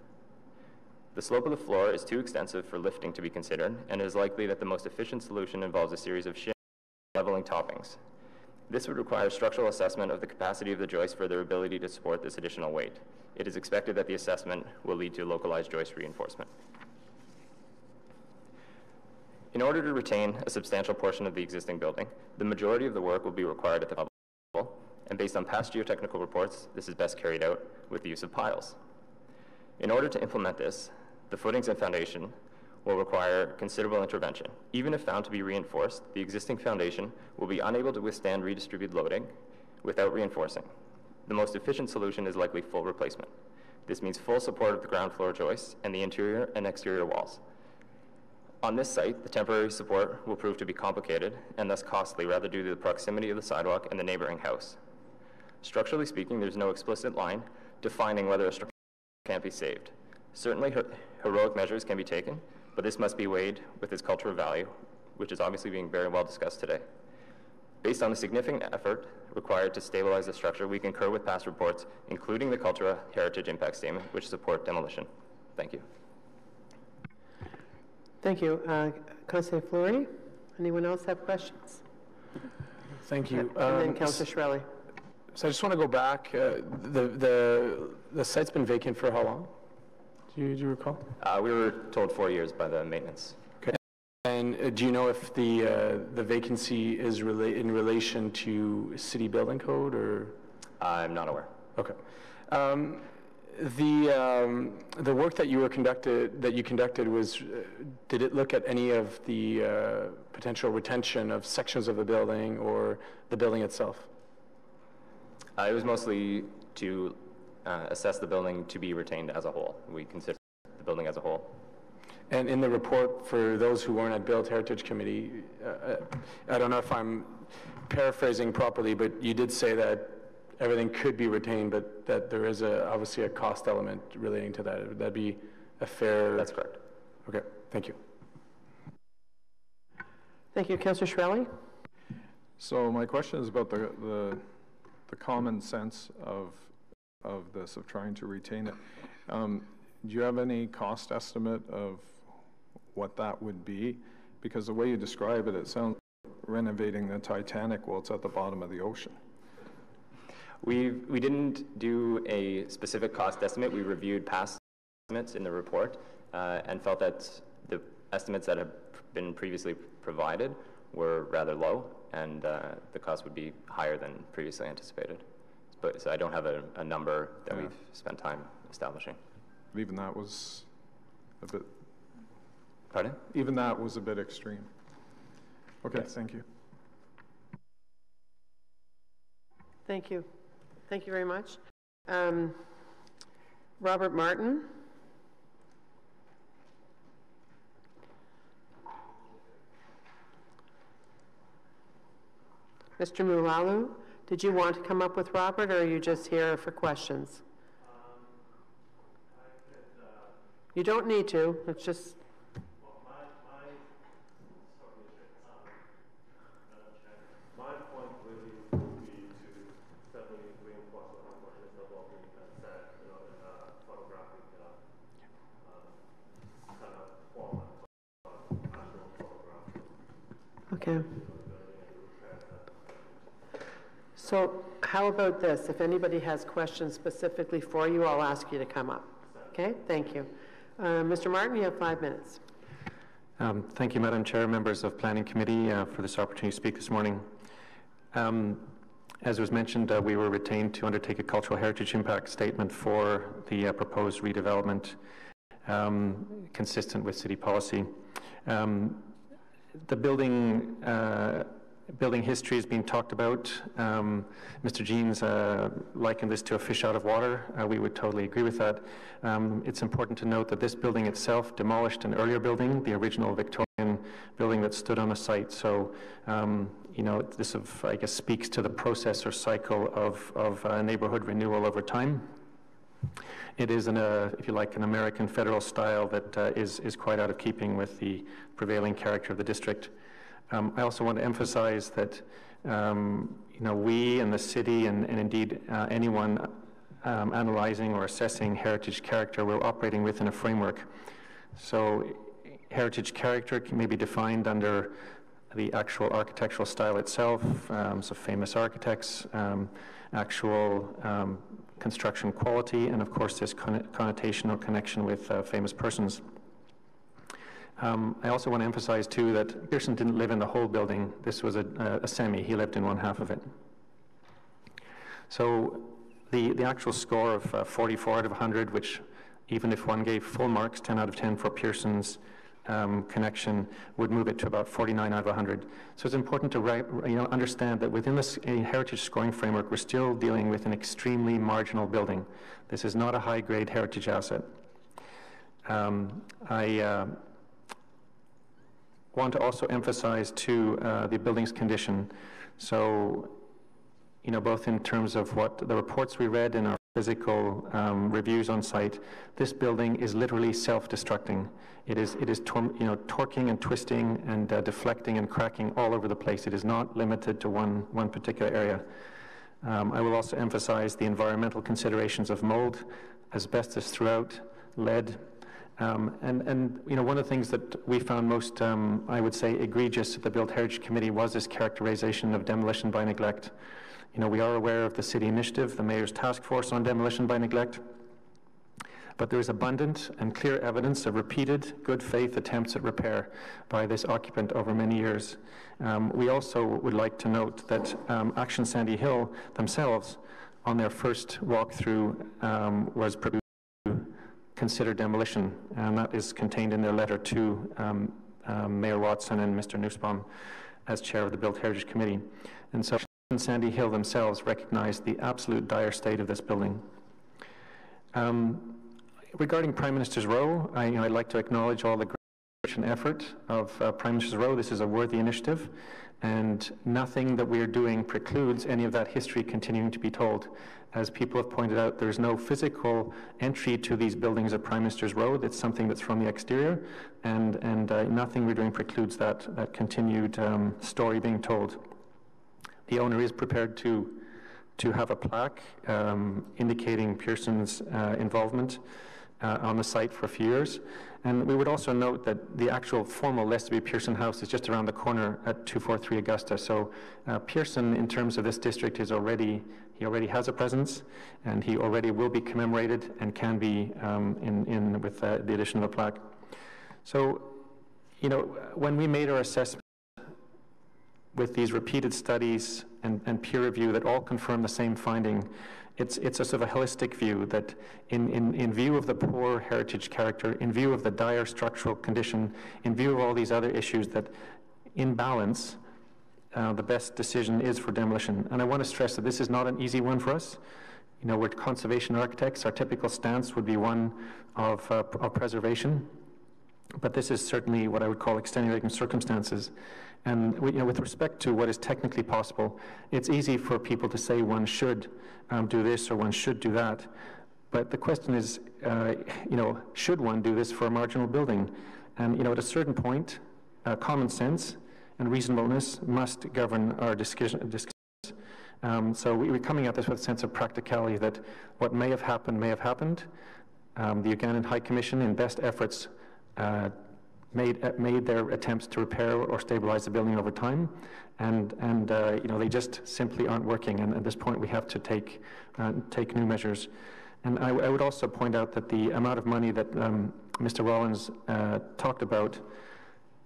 The slope of the floor is too extensive for lifting to be considered, and it is likely that the most efficient solution involves a series of leveling toppings. This would require structural assessment of the capacity of the joist for their ability to support this additional weight. It is expected that the assessment will lead to localized joist reinforcement. In order to retain a substantial portion of the existing building, the majority of the work will be required at the level, and based on past geotechnical reports, this is best carried out with the use of piles. In order to implement this, the footings and foundation will require considerable intervention. Even if found to be reinforced, the existing foundation will be unable to withstand redistributed loading without reinforcing. The most efficient solution is likely full replacement. This means full support of the ground floor joists and the interior and exterior walls. On this site, the temporary support will prove to be complicated and thus costly, rather due to the proximity of the sidewalk and the neighboring house. Structurally speaking, there's no explicit line defining whether a structure can't be saved. Certainly, heroic measures can be taken, but this must be weighed with its cultural value, which is obviously being very well discussed today. Based on the significant effort required to stabilize the structure, we concur with past reports, including the Cultural Heritage Impact Statement, which support demolition. Thank you. Thank you. Councillor Fleury, anyone else have questions? Thank you. And then Councillor Shirelli. So I just want to go back. The site's been vacant for how long? Do you recall? We were told 4 years by the maintenance. Okay. And do you know if the vacancy is in relation to city building code, or? I'm not aware. Okay. The work that you conducted was, did it look at any of the potential retention of sections of the building or the building itself? It was mostly to assess the building to be retained as a whole. We consider the building as a whole. And in the report, for those who weren't at Build Heritage Committee, I don't know if I'm paraphrasing properly, but you did say that everything could be retained, but that there is obviously a cost element relating to that. Would that be a fair? That's correct. Okay, thank you. Thank you. Councillor Shirelli? So my question is about the common sense of this, of trying to retain it. Do you have any cost estimate of what that would be? Because the way you describe it, it sounds like renovating the Titanic while it's at the bottom of the ocean. We didn't do a specific cost estimate. We reviewed past estimates in the report and felt that the estimates that have been previously provided were rather low, and the cost would be higher than previously anticipated. But so I don't have a number that we've spent time establishing. But even that was a bit. Pardon? Even that was a bit extreme. Okay, yes. Thank you. Thank you. Thank you very much. Robert Martin. Mr. Mulalu, did you want to come up with Robert, or are you just here for questions? You don't need to. It's just. My point really would be to certainly reinforce what Mr. Walton said, in a photographic kind of format, actual photograph. Okay. So how about this? If anybody has questions specifically for you, I'll ask you to come up. Okay? Thank you. Mr. Martin, you have 5 minutes. Thank you, Madam Chair, members of Planning Committee, for this opportunity to speak this morning. As was mentioned, we were retained to undertake a cultural heritage impact statement for the proposed redevelopment, consistent with city policy. The building history is being talked about. Mr. Jeans likened this to a fish out of water. We would totally agree with that. It's important to note that this building itself demolished an earlier building, the original Victorian building that stood on the site. So, you know, this, I guess, speaks to the process or cycle of neighborhood renewal over time. It is, if you like, an American federal style that is quite out of keeping with the prevailing character of the district. I also want to emphasize that you know, we and the city and indeed anyone analyzing or assessing heritage character, we're operating within a framework. So heritage character may be defined under the actual architectural style itself, so famous architects, actual construction quality, and of course this connotation or connection with famous persons. I also want to emphasize, too, that Pearson didn't live in the whole building. This was a semi. He lived in one half of it. So the actual score of 44 out of 100, which even if one gave full marks, 10 out of 10 for Pearson's connection, would move it to about 49 out of 100. So it's important to understand that within this heritage scoring framework, we're still dealing with an extremely marginal building. This is not a high-grade heritage asset. want to also emphasize too the building's condition. So, you know, both in terms of what the reports we read in our physical reviews on site, this building is literally self-destructing. It is torquing and twisting and deflecting and cracking all over the place. It is not limited to one particular area. I will also emphasize the environmental considerations of mold, asbestos throughout, lead, and you know, one of the things that we found most, I would say, egregious at the Built Heritage Committee was this characterization of demolition by neglect. You know, we are aware of the city initiative, the Mayor's task force on demolition by neglect, but there is abundant and clear evidence of repeated good faith attempts at repair by this occupant over many years. We also would like to note that Action Sandy Hill themselves, on their first walkthrough, was to consider demolition, and that is contained in their letter to Mayor Watson and Mr. Nussbaum as chair of the Built Heritage Committee. And so Action Sandy Hill themselves recognized the absolute dire state of this building. Regarding Prime Minister's Row, I'd like to acknowledge all the great effort of Prime Minister's Row. This is a worthy initiative, and nothing that we are doing precludes any of that history continuing to be told. As people have pointed out, there's no physical entry to these buildings at Prime Minister's Road. It's something that's from the exterior, and nothing we're doing precludes that continued story being told. The owner is prepared to have a plaque indicating Pearson's involvement on the site for a few years. And we would also note that the actual formal Lestaby Pearson House is just around the corner at 243 Augusta. So Pearson, in terms of this district, he already has a presence, and he already will be commemorated and can be with the addition of a plaque. So, you know, when we made our assessment with these repeated studies and peer review that all confirm the same finding, it's a sort of a holistic view that in view of the poor heritage character, in view of the dire structural condition, in view of all these other issues, that in balance, the best decision is for demolition. And I want to stress that this is not an easy one for us. You know, we're conservation architects. Our typical stance would be one of preservation, but this is certainly what I would call extenuating circumstances. And with respect to what is technically possible, it's easy for people to say one should do this or one should do that. But the question is, should one do this for a marginal building? And at a certain point, common sense and reasonableness must govern our discussions. So we're coming at this with a sense of practicality that what may have happened may have happened. The Ugandan High Commission, in best efforts, made their attempts to repair or stabilize the building over time, and they just simply aren't working. And at this point, we have to take new measures. And I would also point out that the amount of money that Mr. Rollins talked about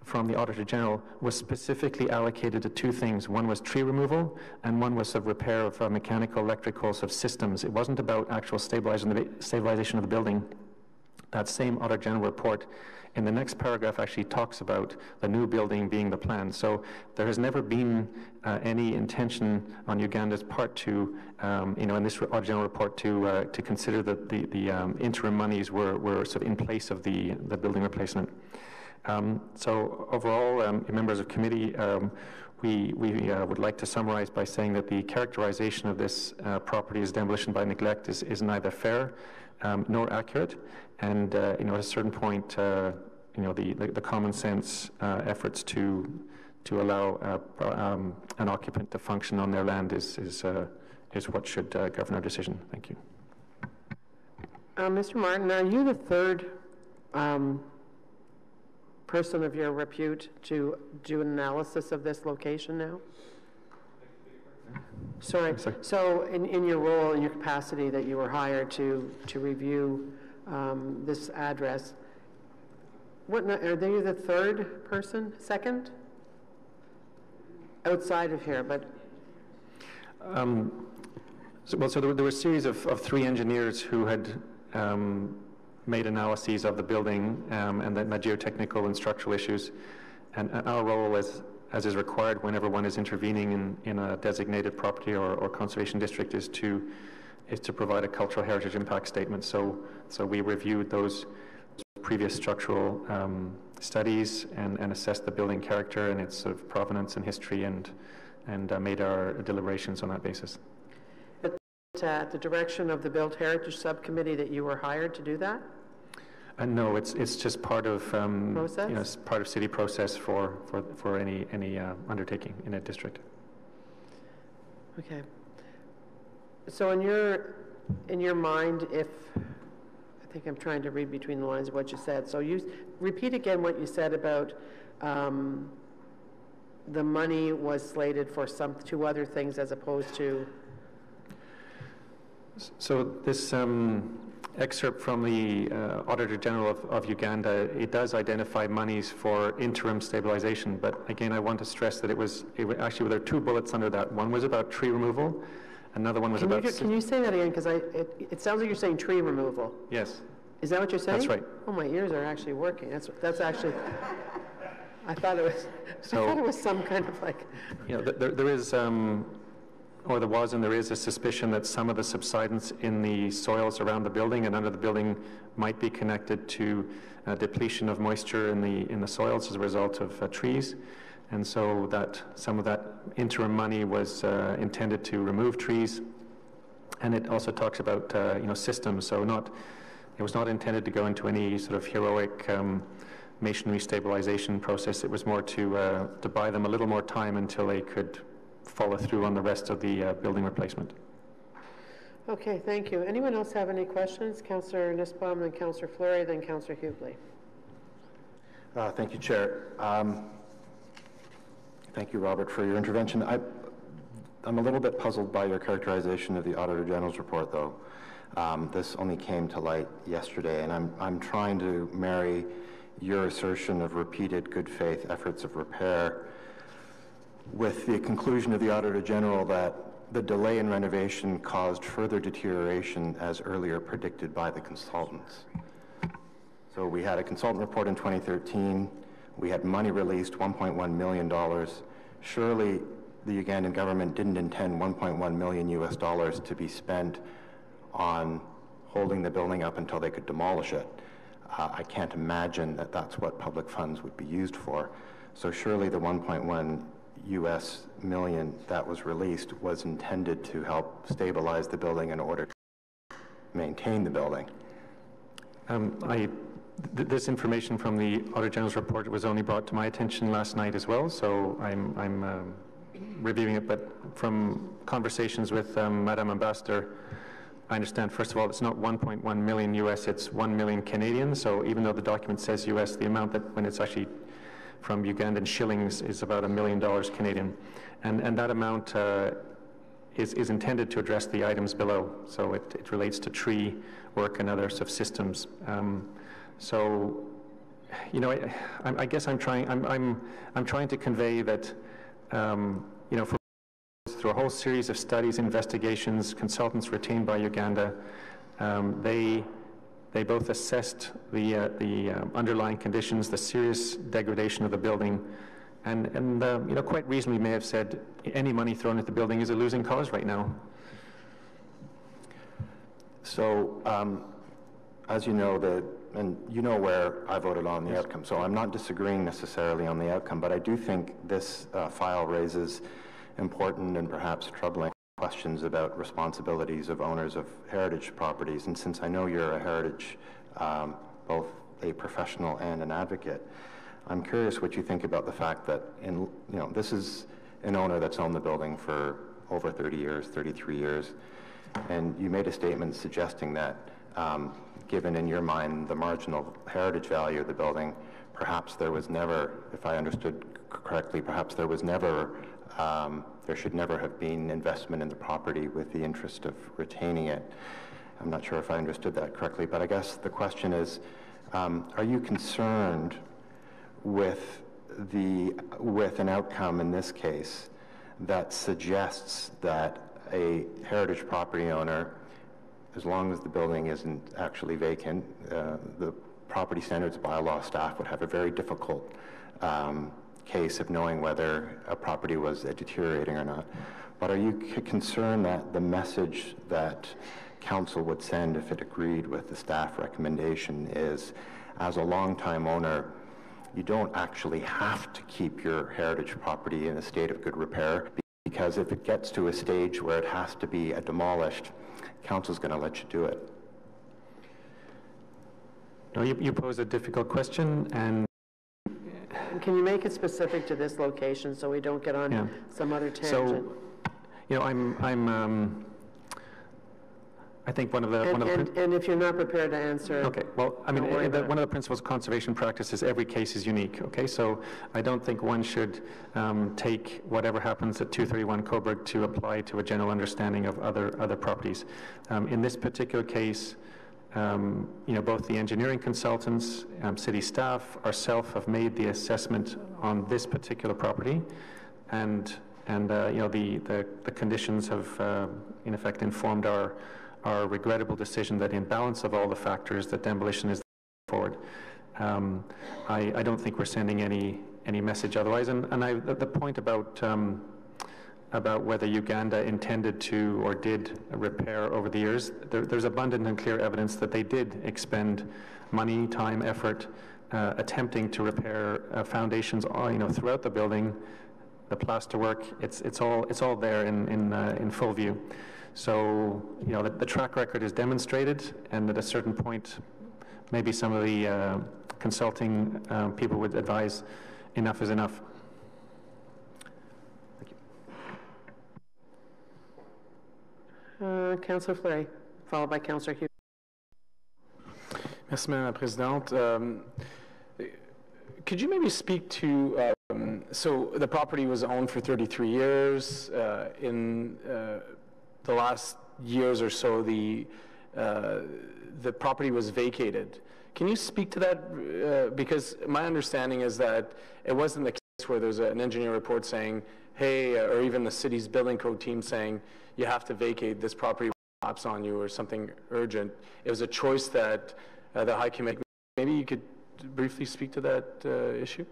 from the Auditor General was specifically allocated to two things. One was tree removal, and one was of repair of mechanical, electrical systems. It wasn't about actual stabilization of the building. That same Auditor General report in the next paragraph actually talks about the new building being the plan. So there has never been any intention on Uganda's part to, in this Auditor General report to consider that the interim monies were sort of in place of the building replacement. So overall, members of committee, we would like to summarize by saying that the characterization of this property as demolition by neglect is neither fair nor accurate, and at a certain point, the common sense efforts to allow an occupant to function on their land is what should govern our decision. Thank you. Mr. Martin, are you the third person of your repute to do an analysis of this location now? Sorry. So in your role, in your capacity that you were hired to review this address, are they the third person, second? Outside of here, but... So there were a series of three engineers who had made analyses of the building and the geotechnical and structural issues, and our role as is required whenever one is intervening in a designated property or conservation district is to provide a cultural heritage impact statement. So we reviewed those previous structural studies and assessed the building character and its sort of provenance and history, and made our deliberations on that basis. At the direction of the Built Heritage Subcommittee that you were hired to do that? No, it's just part of process? You know, it's part of city process for any undertaking in a district. Okay. So in your mind, if I think I'm trying to read between the lines of what you said. So you repeat again what you said about the money was slated for two other things as opposed to. So this excerpt from the Auditor General of Uganda, it does identify monies for interim stabilization, but again, I want to stress that actually there are two bullets under that. One was about tree removal, another one was about... Can you say that again? Because it sounds like you're saying tree removal. Yes. Is that what you're saying? That's right. Oh, my ears are actually working. That's actually... I thought it was some kind of like... You know, there is... or there was and there is a suspicion that some of the subsidence in the soils around the building and under the building might be connected to depletion of moisture in the soils as a result of trees. And so that some of that interim money was intended to remove trees. And it also talks about systems. So it was not intended to go into any sort of heroic masonry stabilization process. It was more to buy them a little more time until they could follow through on the rest of the building replacement. Okay, thank you. Anyone else have any questions? Councillor Nussbaum, then Councillor Fleury, then Councillor Hughley. Thank you, Chair. Thank you, Robert, for your intervention. I'm a little bit puzzled by your characterization of the Auditor General's report, though. This only came to light yesterday, and I'm trying to marry your assertion of repeated good faith efforts of repair with the conclusion of the Auditor General that the delay in renovation caused further deterioration as earlier predicted by the consultants. So we had a consultant report in 2013. We had money released, $1.1 million. Surely the Ugandan government didn't intend $1.1 million US to be spent on holding the building up until they could demolish it. I can't imagine that that's what public funds would be used for. So surely the 1.1 US million that was released was intended to help stabilize the building in order to maintain the building. This information from the Auditor General's report was only brought to my attention last night as well, so I'm reviewing it, but from conversations with Madam Ambassador, I understand, first of all, it's not 1.1 million US, it's 1 million Canadian, so even though the document says US, the amount that when it's actually from Ugandan shillings is about $1 million Canadian. And that amount is intended to address the items below. So it relates to tree work and other sort of systems. So, you know, I guess I'm trying to convey that, you know, through a whole series of studies, investigations, consultants retained by Uganda, they both assessed the underlying conditions, the serious degradation of the building, and you know, quite reasonably may have said any money thrown at the building is a losing cause right now. So, as you know, and you know where I voted on the outcome, so I'm not disagreeing necessarily on the outcome, but I do think this file raises important and perhaps troubling questions about responsibilities of owners of heritage properties. And since I know you're a heritage, both a professional and an advocate, I'm curious what you think about the fact that this is an owner that's owned the building for over 30 years, 33 years, and you made a statement suggesting that given in your mind the marginal heritage value of the building, perhaps there was never, if I understood correctly, perhaps there was never there should never have been investment in the property with the interest of retaining it. I'm not sure if I understood that correctly, but I guess the question is, are you concerned with an outcome in this case that suggests that a heritage property owner, as long as the building isn't actually vacant, the property standards bylaw staff would have a very difficult case of knowing whether a property was deteriorating or not. But are you concerned that the message that council would send if it agreed with the staff recommendation is, as a longtime owner, you don't actually have to keep your heritage property in a state of good repair, because if it gets to a stage where it has to be demolished, council's going to let you do it. No, you pose a difficult question, and can you make it specific to this location so we don't get on some other tangent? So, you know, I think one of the and if you're not prepared to answer, okay. Well, I mean, one of the principles of conservation practice is every case is unique. Okay, so I don't think one should take whatever happens at 231 Coburg to apply to a general understanding of other properties. In this particular case, you know, both the engineering consultants, city staff, ourselves have made the assessment on this particular property, and you know, the conditions have in effect informed our regrettable decision that in balance of all the factors that demolition is forward. I don't think we're sending any message otherwise, and the point about whether Uganda intended to or did repair over the years, there's abundant and clear evidence that they did expend money, time, effort, attempting to repair foundations, you know, throughout the building, the plaster work. It's all there in full view. So, you know, the track record is demonstrated, and at a certain point, maybe some of the consulting people would advise enough is enough. Councillor Fleury, followed by Councillor Hughes. Merci, Madame la Présidente. Could you maybe speak to, so the property was owned for 33 years. In the last years or so, the property was vacated. Can you speak to that? Because my understanding is that it wasn't the case where there's an engineer report saying, hey, or even the city's building code team saying, you have to vacate this property, collapse on you, or something urgent. It was a choice that the High Committee. Maybe you could briefly speak to that issue?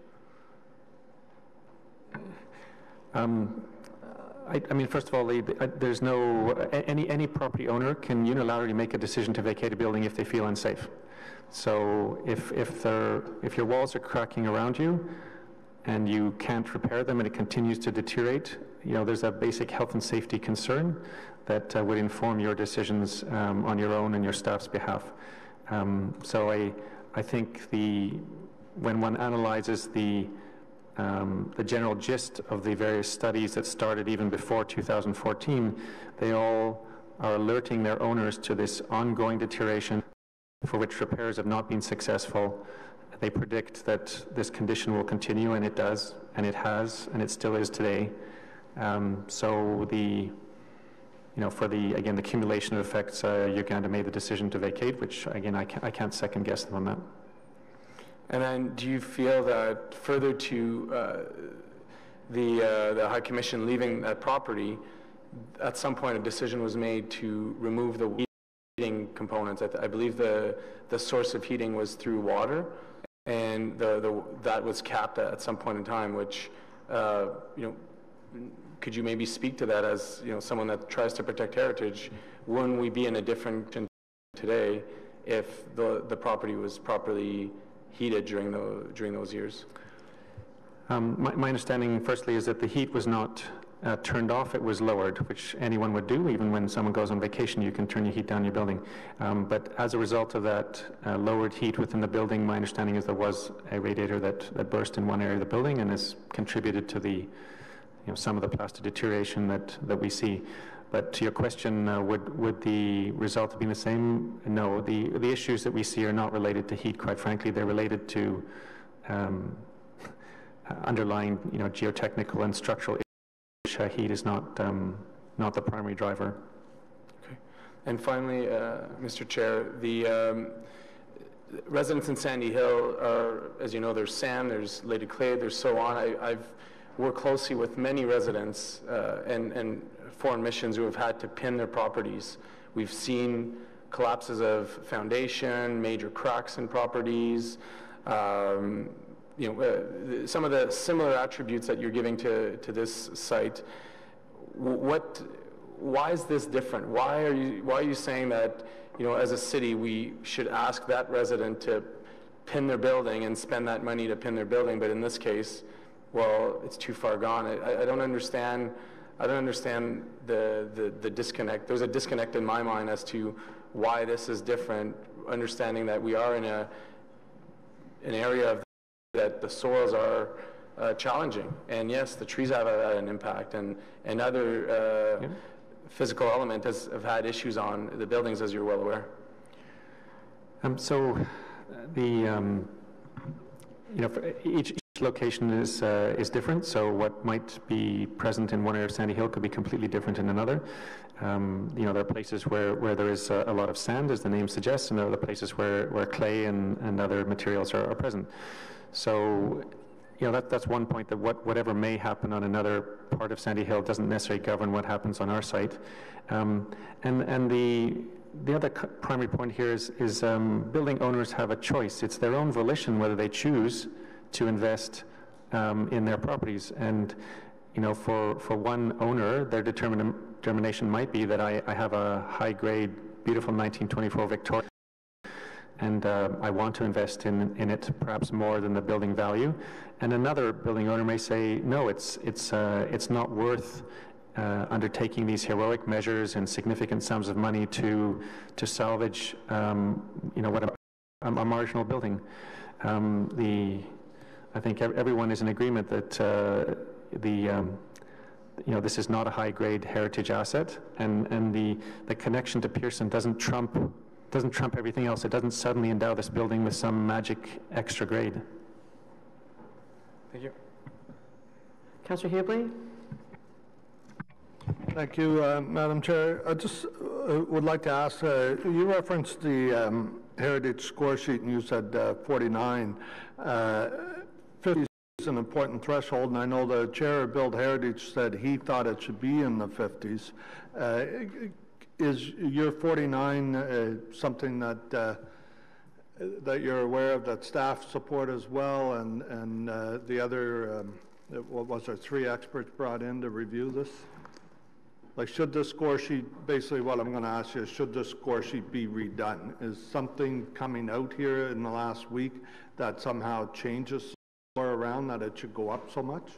I mean, first of all, there's no any property owner can unilaterally make a decision to vacate a building if they feel unsafe. So if your walls are cracking around you and you can't repair them and it continues to deteriorate, you know, there's a basic health and safety concern that would inform your decisions on your own and your staff's behalf. So I think when one analyzes the general gist of the various studies that started even before 2014, they all are alerting their owners to this ongoing deterioration for which repairs have not been successful. They predict that this condition will continue, and it does, and it has, and it still is today. So for the accumulation of effects, Uganda made the decision to vacate, which again, I can't second guess them on that. And then do you feel that further to the High Commission leaving that property, at some point a decision was made to remove the heating components? I believe the source of heating was through water, and that was capped at some point in time, which, could you maybe speak to that as, someone that tries to protect heritage? Wouldn't we be in a different today if the property was properly heated during those years? My understanding, firstly, is that the heat was not turned off, it was lowered, which anyone would do. Even when someone goes on vacation, you can turn your heat down in your building. But as a result of that lowered heat within the building, my understanding is there was a radiator that burst in one area of the building and has contributed to the, some of the plaster deterioration that we see. But to your question, would the result have been the same? No, the issues that we see are not related to heat, quite frankly. They're related to underlying, geotechnical and structural issues. Heat is not the primary driver. Okay. And finally, Mr. Chair, the residents in Sandy Hill are, as you know, there's sand, there's Lady Clay, there's so on. I've worked closely with many residents and foreign missions who have had to pin their properties. We've seen collapses of foundation, major cracks in properties, some of the similar attributes that you're giving to this site. Why is this different? Why are you saying that, as a city, we should ask that resident to pin their building and spend that money to pin their building, but in this case, well, it's too far gone. I don't understand. I don't understand the disconnect. There's a disconnect in my mind as to why this is different, understanding that we are in an area of that the soils are challenging. And yes, the trees have an impact, and other physical elements have had issues on the buildings, as you're well aware. So the for each location is different. So what might be present in one area of Sandy Hill could be completely different in another. There are places where there is a lot of sand, as the name suggests, and there are other places where clay and other materials are present. So that's one point, that whatever may happen on another part of Sandy Hill doesn't necessarily govern what happens on our site. And the other primary point here is building owners have a choice. It's their own volition whether they choose to invest in their properties. And for one owner, their determination might be that I have a high-grade, beautiful 1924 Victoria, and I want to invest in it perhaps more than the building value. And another building owner may say, no, it's not worth undertaking these heroic measures and significant sums of money to salvage what a marginal building. I think everyone is in agreement that this is not a high-grade heritage asset, and the connection to Pearson doesn't trump everything else. It doesn't suddenly endow this building with some magic extra grade. Thank you. Councillor Hubley? Thank you, Madam Chair. I just would like to ask, you referenced the heritage score sheet and you said 49. 50 is an important threshold, and I know the chair of Build Heritage said he thought it should be in the 50s. Is your 49 something that you're aware of, that staff support as well, and the other, what was there, 3 experts brought in to review this? Like, should this score sheet, basically what I'm going to ask you is, should this score sheet be redone? Is something coming out here in the last week that somehow changes around that it should go up so much?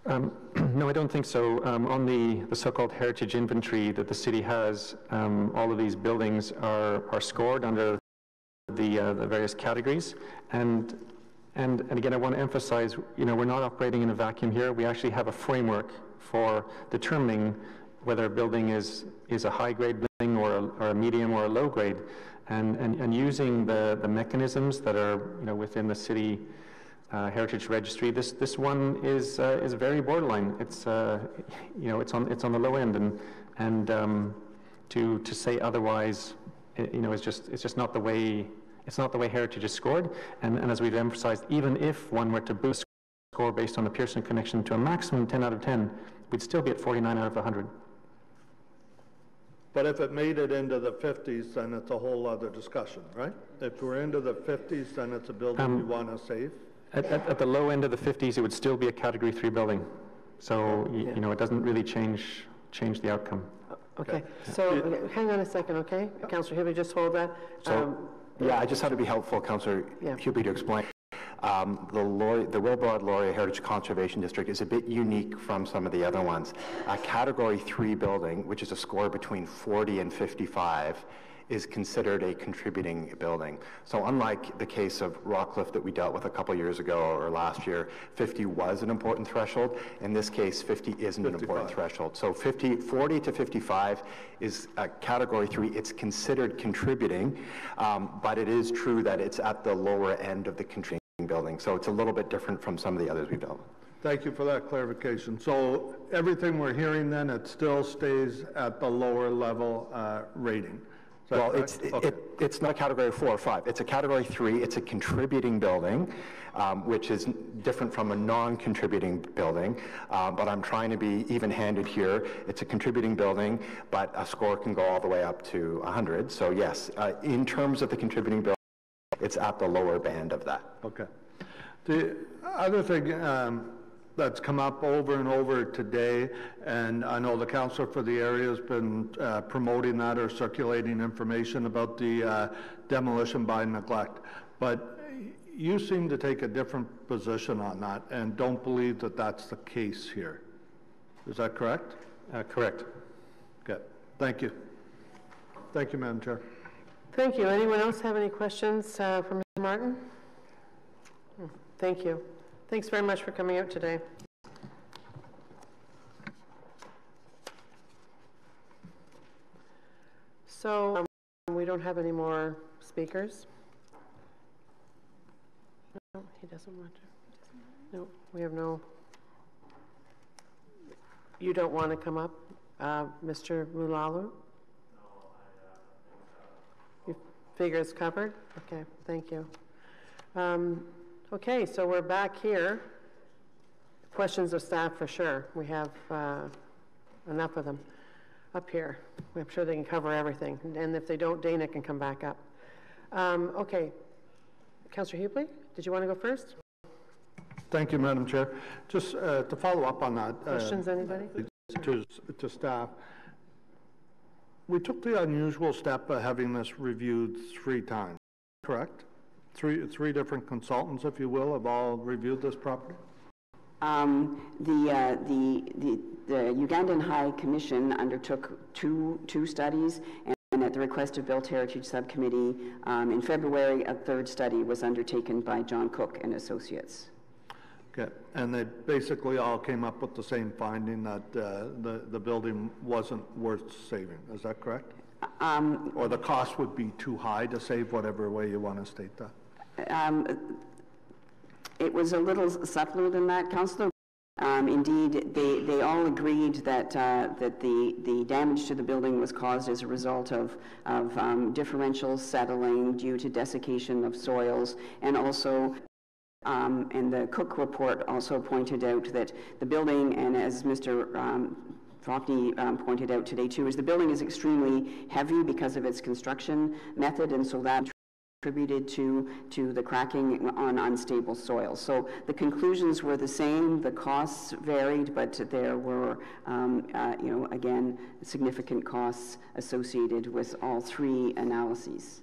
No, I don't think so. On the so-called heritage inventory that the city has, all of these buildings are scored under the various categories. And again, I want to emphasize, we're not operating in a vacuum here. We actually have a framework for determining whether a building is a high-grade building or a medium or a low-grade, and using the mechanisms that are within the city heritage registry. This one is very borderline. It's it's on the low end, and to say otherwise, it's just not the way. It's not the way heritage is scored. And as we've emphasized, even if one were to boost score based on the Pearson connection to a maximum 10 out of 10, we'd still be at 49 out of 100. But if it made it into the 50s, then it's a whole other discussion, right? If we're into the 50s, then it's a building we want to save? At the low end of the 50s, it would still be a Category 3 building. So, it doesn't really change the outcome. Okay, so hang on a second, okay? Councillor Hubley, just hold that. So, I just had to be helpful, Councillor Hubley, to explain. The Will-Broad-Laurier Heritage Conservation District is a bit unique from some of the other ones. A Category 3 building, which is a score between 40 and 55, is considered a contributing building. So unlike the case of Rockcliffe that we dealt with a couple years ago or last year, 50 was an important threshold. In this case, 50 isn't an important threshold. So 40 to 55 is a Category 3. It's considered contributing, but it is true that it's at the lower end of the contributing building. So it's a little bit different from some of the others we've dealt with. Thank you for that clarification. So everything we're hearing then, it still stays at the lower level rating. Well, it's not a Category 4 or 5. It's a Category 3. It's a contributing building, which is different from a non-contributing building. But I'm trying to be even-handed here. It's a contributing building, but a score can go all the way up to 100. So yes, in terms of the contributing building, it's at the lower band of that. Okay. The other thing that's come up over and over today, and I know the councillor for the area has been promoting that or circulating information about the demolition by neglect. But you seem to take a different position on that and don't believe that that's the case here. Is that correct? Correct. Good. Thank you. Thank you, Madam Chair. Thank you. Anyone else have any questions for Mr. Martin? Thank you. Thanks very much for coming out today. So we don't have any more speakers. No, he doesn't want to. No, we have no. You don't want to come up, Mr. Mulalu? You figure it's covered? Okay, thank you. Okay, so we're back here. Questions of staff for sure. We have enough of them up here. I'm sure they can cover everything. And if they don't, Dana can come back up. Okay. Councillor Hubly, did you want to go first? Thank you, Madam Chair. Just to follow up on that. Questions, anybody? To staff. We took the unusual step of having this reviewed 3 times, correct? Three different consultants, if you will, have all reviewed this property? The Ugandan High Commission undertook two studies, and at the request of Built Heritage Subcommittee, in February, a 3rd study was undertaken by John Cook and Associates. Okay, and they basically all came up with the same finding that the building wasn't worth saving. Is that correct? Or the cost would be too high to save, whatever way you want to state that? It was a little subtler than that, Councillor. Indeed, they all agreed that the damage to the building was caused as a result of differential settling due to desiccation of soils, and also and the Cook report also pointed out that the building, and as Mr. Faulkner pointed out today too, is the building is extremely heavy because of its construction method, and so that contributed to the cracking on unstable soil. So the conclusions were the same, the costs varied, but there were, again, significant costs associated with all 3 analyses.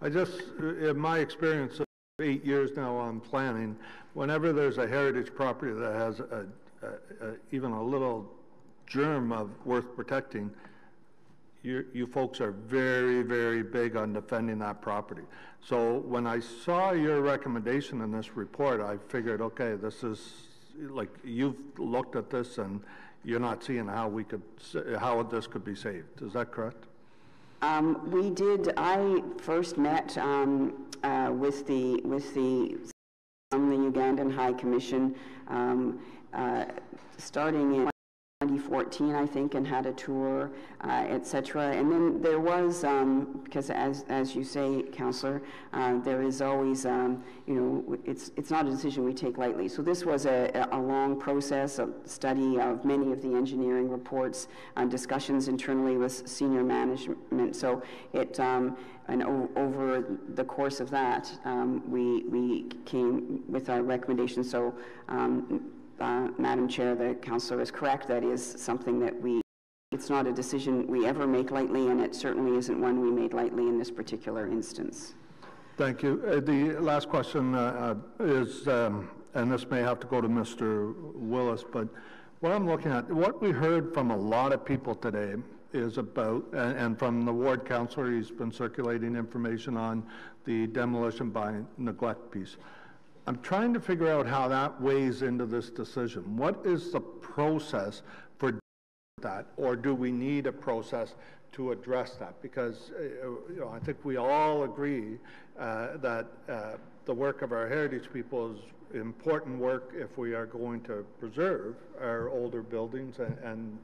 In my experience of 8 years now on planning, whenever there's a heritage property that has even a little germ of worth protecting, you folks are very, very big on defending that property. So when I saw your recommendation in this report, I figured, okay, this is, like, you've looked at this and you're not seeing how this could be saved. Is that correct? We did. I first met with the Ugandan High Commission starting in 2014, I think, and had a tour, etc. And then there was, because as you say, Councillor, there is always, it's not a decision we take lightly. So this was a long process, a study of many of the engineering reports, discussions internally with senior management. So it, and over the course of that, we came with our recommendation. So. Madam Chair, the Councillor is correct. That is something that it's not a decision we ever make lightly, and it certainly isn't one we made lightly in this particular instance. Thank you. The last question is, and this may have to go to Mr. Willis, but what I'm looking at, what we heard from a lot of people today is about, and from the ward councillor, he's been circulating information on the demolition by neglect piece. I'm trying to figure out how that weighs into this decision. What is the process for that, or do we need a process to address that? Because I think we all agree that the work of our heritage people is important work if we are going to preserve our older buildings and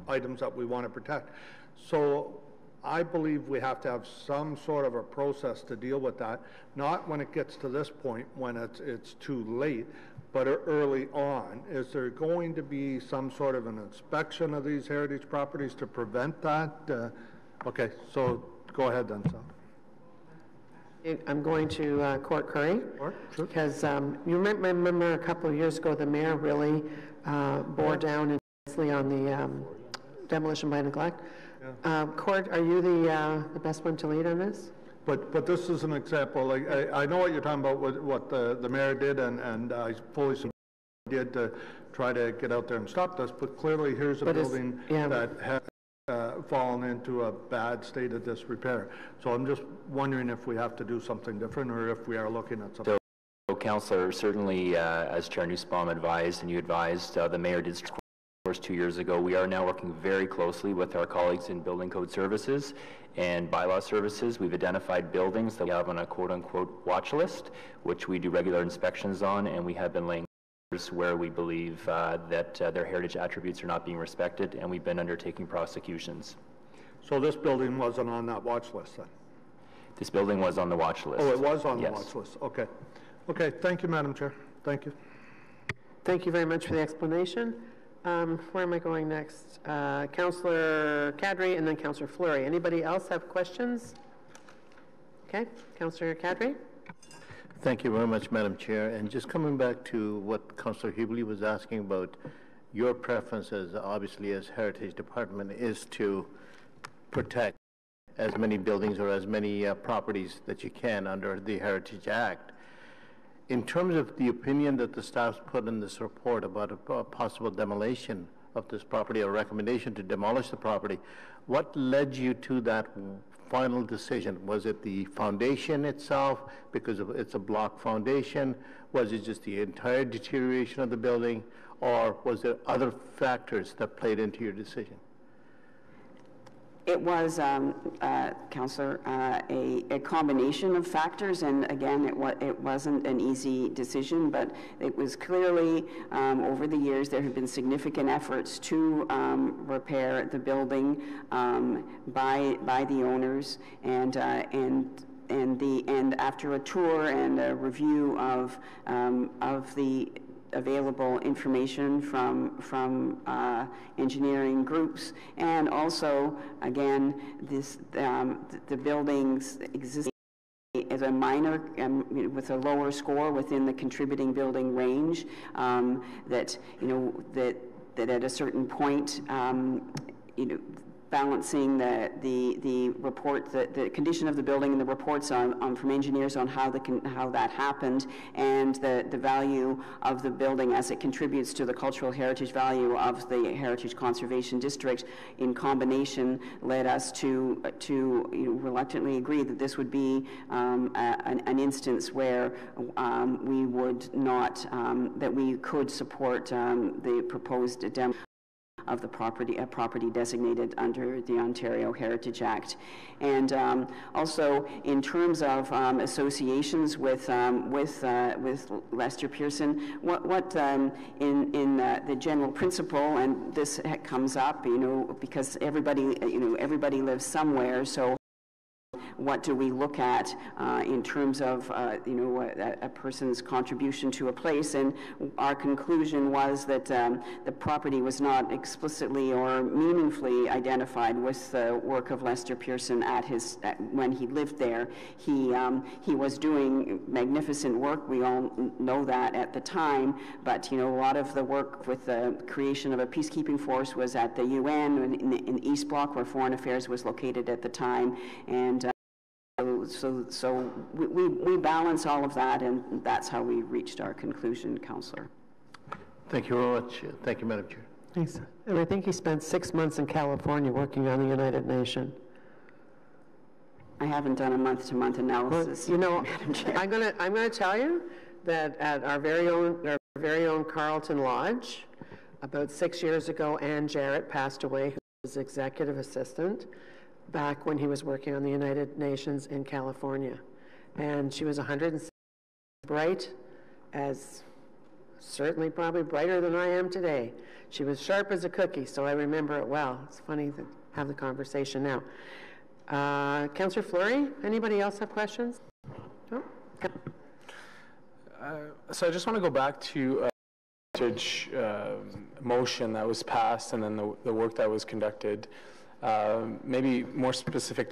items that we want to protect. So I believe we have to have some sort of a process to deal with that, not when it gets to this point when it's too late, but early on. Is there going to be some sort of an inspection of these heritage properties to prevent that? Okay, so go ahead then, Sal. I'm going to Court Curry, because you remember a couple of years ago the mayor really bore down intensely on the demolition by neglect. Court, are you the best one to lead on this? But this is an example, like, I know what you're talking about, what the mayor did, and I fully support what he did to try to get out there and stop this, but clearly here's a building that has fallen into a bad state of disrepair. So I'm just wondering if we have to do something different, or if we are looking at something. So, Councillor, certainly, as Chair Nussbaum advised, and you advised, the mayor did 2 years ago. We are now working very closely with our colleagues in Building Code Services and Bylaw Services. We've identified buildings that we have on a quote-unquote watch list, which we do regular inspections on, and we have been laying where we believe that their heritage attributes are not being respected, and we've been undertaking prosecutions. So this building wasn't on that watch list then? This building was on the watch list. Oh, it was on yes. the watch list. Okay. Okay, thank you, Madam Chair. Thank you. Thank you very much for the explanation. Where am I going next? Councillor Cadre and then Councillor Fleury. Anybody else have questions? Okay, Councillor Cadre. Thank you very much, Madam Chair. And just coming back to what Councillor Hibley was asking about, your preferences, obviously, as Heritage Department, is to protect as many buildings or as many properties that you can under the Heritage Act. In terms of the opinion that the staff's put in this report about a possible demolition of this property, or recommendation to demolish the property, what led you to that final decision? Was it the foundation itself, because it's a block foundation? Was it just the entire deterioration of the building, or was there other factors that played into your decision? It was, Councillor, a combination of factors, and again, it wasn't an easy decision, but it was clearly, over the years, there have been significant efforts to repair the building by the owners, and after a tour and a review of the available information from engineering groups, and also, again, the buildings exist as a minor, with a lower score within the contributing building range, that at a certain point, balancing the report, the condition of the building, and the reports from engineers on how that happened, and the value of the building as it contributes to the cultural heritage value of the Heritage Conservation District, in combination, led us to reluctantly agree that this would be an instance where we would not, that we could support the proposed demolition of the property designated under the Ontario Heritage Act. And also, in terms of associations with Lester Pearson, what in the general principle, and this comes up, because everybody lives somewhere, so what do we look at in terms of a person's contribution to a place? And our conclusion was that the property was not explicitly or meaningfully identified with the work of Lester Pearson when he lived there. He was doing magnificent work. We all know that at the time, but a lot of the work with the creation of a peacekeeping force was at the UN in the East Bloc, where Foreign Affairs was located at the time, and so we balance all of that, and that's how we reached our conclusion, Councillor. Thank you very much. Thank you, Madam Chair. Thanks. And I think he spent 6 months in California working on the United Nations. I haven't done a month-to-month analysis. Well, Madam Chair. I'm gonna tell you that at our very own Carlton Lodge, about 6 years ago, Ann Jarrett passed away, who was executive assistant back when he was working on the United Nations in California. And she was 106, bright, as certainly probably brighter than I am today. She was sharp as a cookie, so I remember it well. It's funny to have the conversation now. Councillor Fleury, anybody else have questions? No? So I just want to go back to heritage motion that was passed, and then the work that was conducted. Maybe more specific